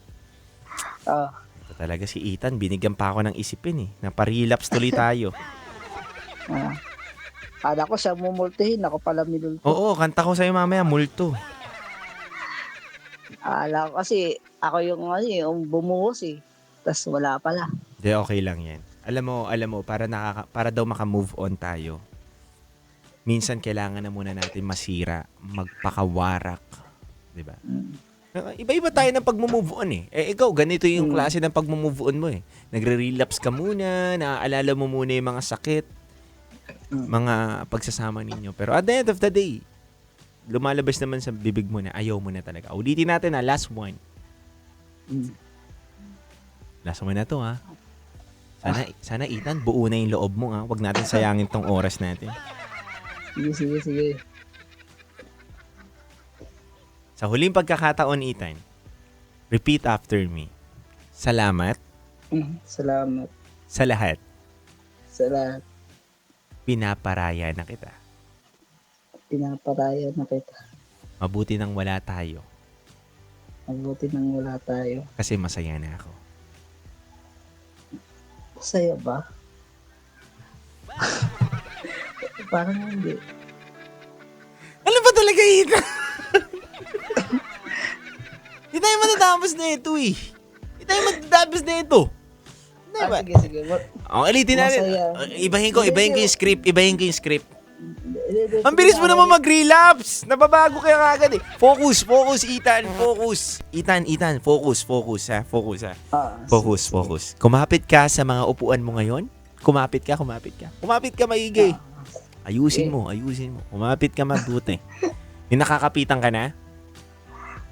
Speaker 7: Ah,
Speaker 5: Ito talaga si Ethan, binigyan pa ako ng isipin eh. Naparelapse tuloy tayo.
Speaker 7: Kala ko siya mumultihin, ako pala minulto.
Speaker 5: Oo, kanta ko sa'yo mamaya, multo.
Speaker 7: Kala ko kasi ako yung bumuhos eh. Tas wala pala.
Speaker 5: Di, okay lang yan. Alam mo, para daw maka-move on tayo, minsan kailangan na muna natin masira, magpakawarak. Di ba? Iba-iba tayo ng pag-move on eh. Ikaw, ganito yung klase ng pag-move on mo eh. Nagre-relapse ka muna, naaalala mo muna yung mga sakit, mga pagsasama ninyo. Pero at the end of the day, lumalabas naman sa bibig mo na ayaw mo na talaga. Ulitin natin na last one. Last one na to ha. Sana Ethan, buo na yung loob mo ha. Huwag natin sayangin tong oras natin.
Speaker 7: Sige.
Speaker 5: Sa huling pagkakataon, Ethan, repeat after me. Salamat
Speaker 7: Salamat.
Speaker 5: sa lahat.
Speaker 7: Sa lahat.
Speaker 5: Pinaparaya na kita.
Speaker 7: Pinaparaya na kita.
Speaker 5: Mabuti nang wala tayo
Speaker 7: Mabuti nang wala tayo.
Speaker 5: kasi masaya na ako.
Speaker 7: Sa'yo ba? Parang hindi.
Speaker 5: Ano ba talaga, Ethan? Hindi tayo matatapos na ito eh. Hindi tayo matatapos na ito. Diba?
Speaker 7: Sige.
Speaker 5: Ulitin natin.
Speaker 7: Masaya.
Speaker 5: Ibahin ko yung script. Ang bilis mo naman mag-relapse. Nababago kaya kagad eh. Focus, Ethan. Ethan, focus ha. Focus. Kumapit ka sa mga upuan mo ngayon. Kumapit ka maigi. Ayusin mo. Umapit ka mabuti. Yung nakakapitan ka na?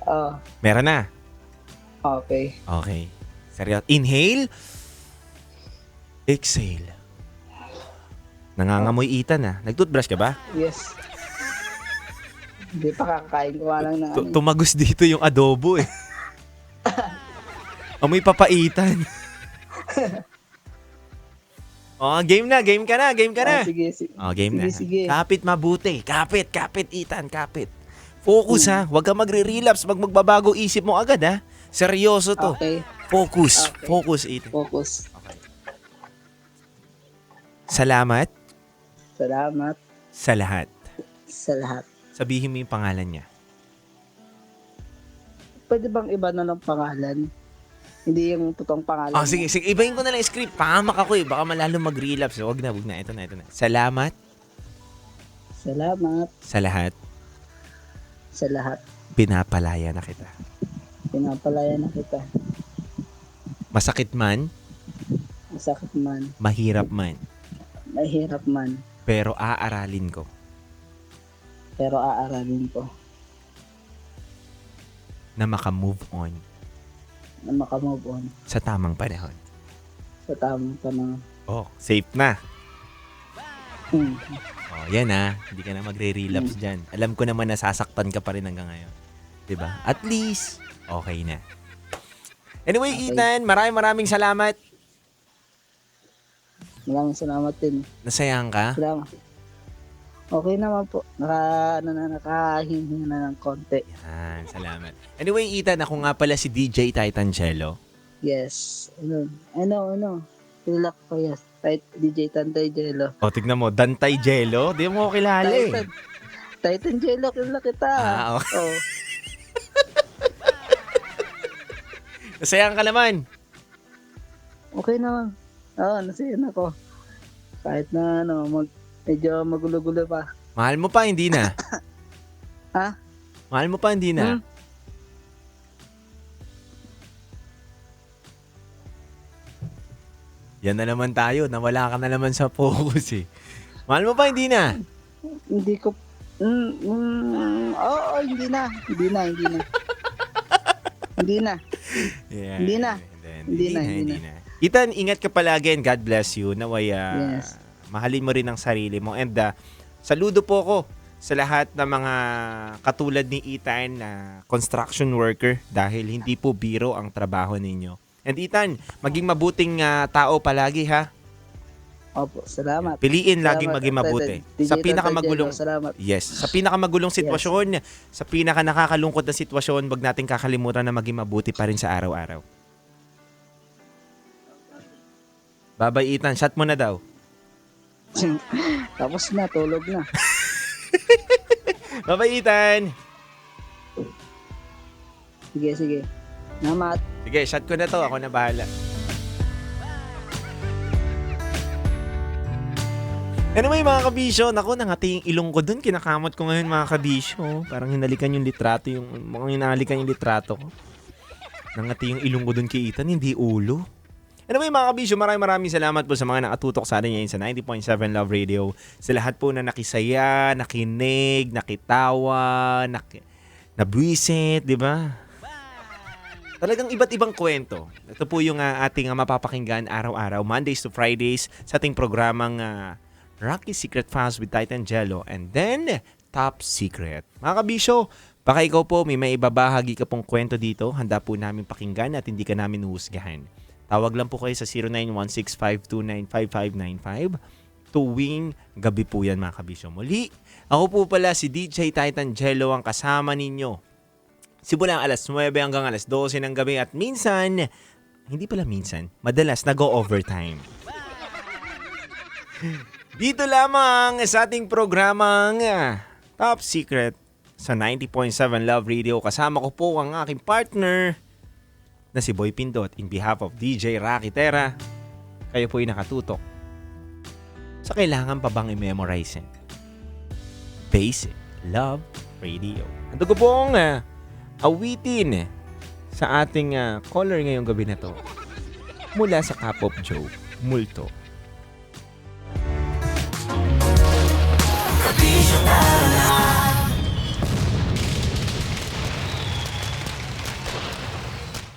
Speaker 7: Oh,
Speaker 5: Meron na.
Speaker 7: okay.
Speaker 5: Okay. Seryoso. Inhale. Exhale. Nangangamoy Ethan ah. Nag-toothbrush ka ba?
Speaker 7: Yes. Hindi pa kakain ko nga lang ng ano.
Speaker 5: Tumagos dito yung adobo eh. Amoy papaitan. Oh, game ka na.
Speaker 7: Oh, sige, sige.
Speaker 5: Oh, game na.
Speaker 7: Sige.
Speaker 5: Kapit mabuti. Kapit, Ethan, kapit. Focus ha. Huwag ka magre-relapse. Magbabago isip mo agad ha. Seryoso to.
Speaker 7: Okay.
Speaker 5: Focus.
Speaker 7: Okay.
Speaker 5: Focus, Ethan.
Speaker 7: Focus.
Speaker 5: Salamat
Speaker 7: Salamat
Speaker 5: sa lahat.
Speaker 7: sa lahat.
Speaker 5: Sabihin mo yung pangalan niya.
Speaker 7: Pwede bang iba na lang pangalan? Hindi yung totoong pangalan.
Speaker 5: Oh, sige. Ibahin ko na lang yung script. Pahamak ako eh. Baka malalo mag-relapse. Huwag na. Ito na. Salamat
Speaker 7: Salamat
Speaker 5: sa lahat.
Speaker 7: sa lahat.
Speaker 5: Pinapalaya na kita.
Speaker 7: Pinapalaya na kita.
Speaker 5: Masakit man,
Speaker 7: Masakit man,
Speaker 5: mahirap man,
Speaker 7: mahirap man,
Speaker 5: pero aaralin ko
Speaker 7: pero aaralin ko
Speaker 5: na makamove on
Speaker 7: na makamove on
Speaker 5: sa tamang panahon.
Speaker 7: sa tamang panahon.
Speaker 5: Oh, safe na.
Speaker 7: Hmm.
Speaker 5: Oh, yan ah. Hindi ka na magre-relapse dyan. Alam ko naman nasasaktan ka pa rin hanggang ngayon. 'Di ba? At least, okay na. Anyway,
Speaker 7: Okay.
Speaker 5: Ethan, maraming salamat.
Speaker 7: Maraming salamat din.
Speaker 5: Nasayahan ka?
Speaker 7: Salamat. Okay naman po. Nakahinga na ng konti.
Speaker 5: Yan, salamat. Anyway, Ethan, ako nga pala si DJ Titangelo.
Speaker 7: Yes. Ano. Kilala ko kaya. DJ Tantay Jello.
Speaker 5: O, tignan mo, Dantay Jello. Di mo ko kilala eh.
Speaker 7: Titan Jello, kilala kita.
Speaker 5: Ah, okay.
Speaker 7: Oh.
Speaker 5: Nasayahan ka naman.
Speaker 7: Okay naman. Oo, nasiyan ako. Kahit na medyo magulo-gulo pa.
Speaker 5: Mahal mo pa, hindi na.
Speaker 7: Ha?
Speaker 5: Mahal mo pa, hindi na. Yan na naman tayo. Nawala ka na naman sa focus eh. Mahal mo pa, hindi na.
Speaker 7: Hindi ko... Oo, hindi na. Hindi na.
Speaker 5: Yeah,
Speaker 7: Hindi na.
Speaker 5: Hindi na. Ethan, ingat ka palagi and God bless you. Naway,
Speaker 7: Yes.
Speaker 5: mahalin mo rin ang sarili mo. And saludo po ko sa lahat ng mga katulad ni Ethan na construction worker dahil hindi po biro ang trabaho ninyo. And Ethan, maging mabuting tao palagi ha.
Speaker 7: Opo, salamat.
Speaker 5: Piliin laging
Speaker 7: Salamat,
Speaker 5: maging mabuti.
Speaker 7: DJ
Speaker 5: Sa pinakamagulong
Speaker 7: Tantay Jello, salamat.
Speaker 5: Yes, sa pinakamagulong sitwasyon, sa pinaka nakakalungkot na sitwasyon, wag nating kakalimutan na maging mabuti pa rin sa araw-araw. Bye-bye Ethan, shot mo na daw.
Speaker 7: Tapos na, tulog na.
Speaker 5: Bye-bye Ethan.
Speaker 7: Sige. Salamat.
Speaker 5: Sige, shot ko na to, ako na bahala. Anyway mga kabisyo, naku, nangati yung ilong ko dun. Kinakamot ko ngayon mga kabisyo. Parang hinalikan yung litrato, mukhang hinalikan yung litrato ko. Nangati yung ilong ko dun kay Ethan, hindi ulo. Anyway mga kabisyo, maraming salamat po sa mga nakatutok sa atin ngayon sa 90.7 Love Radio. Sa lahat po na nakisaya, nakinig, nakitawa, nabwisit, di ba? Talagang iba't ibang kwento. Ito po yung ating mapapakinggan araw-araw, Mondays to Fridays, sa ating programang Rocky Secret Files with Titangelo and then Top Secret. Mga kabisyo, baka ikaw po may maibabahagi ka pong kwento dito, handa po namin pakinggan at hindi ka namin huhusgahan. Tawag lang po kayo sa 0916-529-5595. Tuwing gabi po yan mga kabisyo. Muli, ako po pala si DJ Titangelo ang kasama ninyo. Simula alas 9 hanggang alas 12 ng gabi at minsan, hindi pala minsan, madalas nag-o-overtime. Dito lamang sa ating programang Top Secret sa 90.7 Love Radio. Kasama ko po ang aking partner na si Boy Pindot. In behalf of DJ Rocky Terra, kayo po ay nakatutok sa kailangan pa bang i-memorize Basic Love Radio. Ito ko pong awitin sa ating caller ngayong gabi na to mula sa Kapop Joe, Multo.
Speaker 8: Servisyo para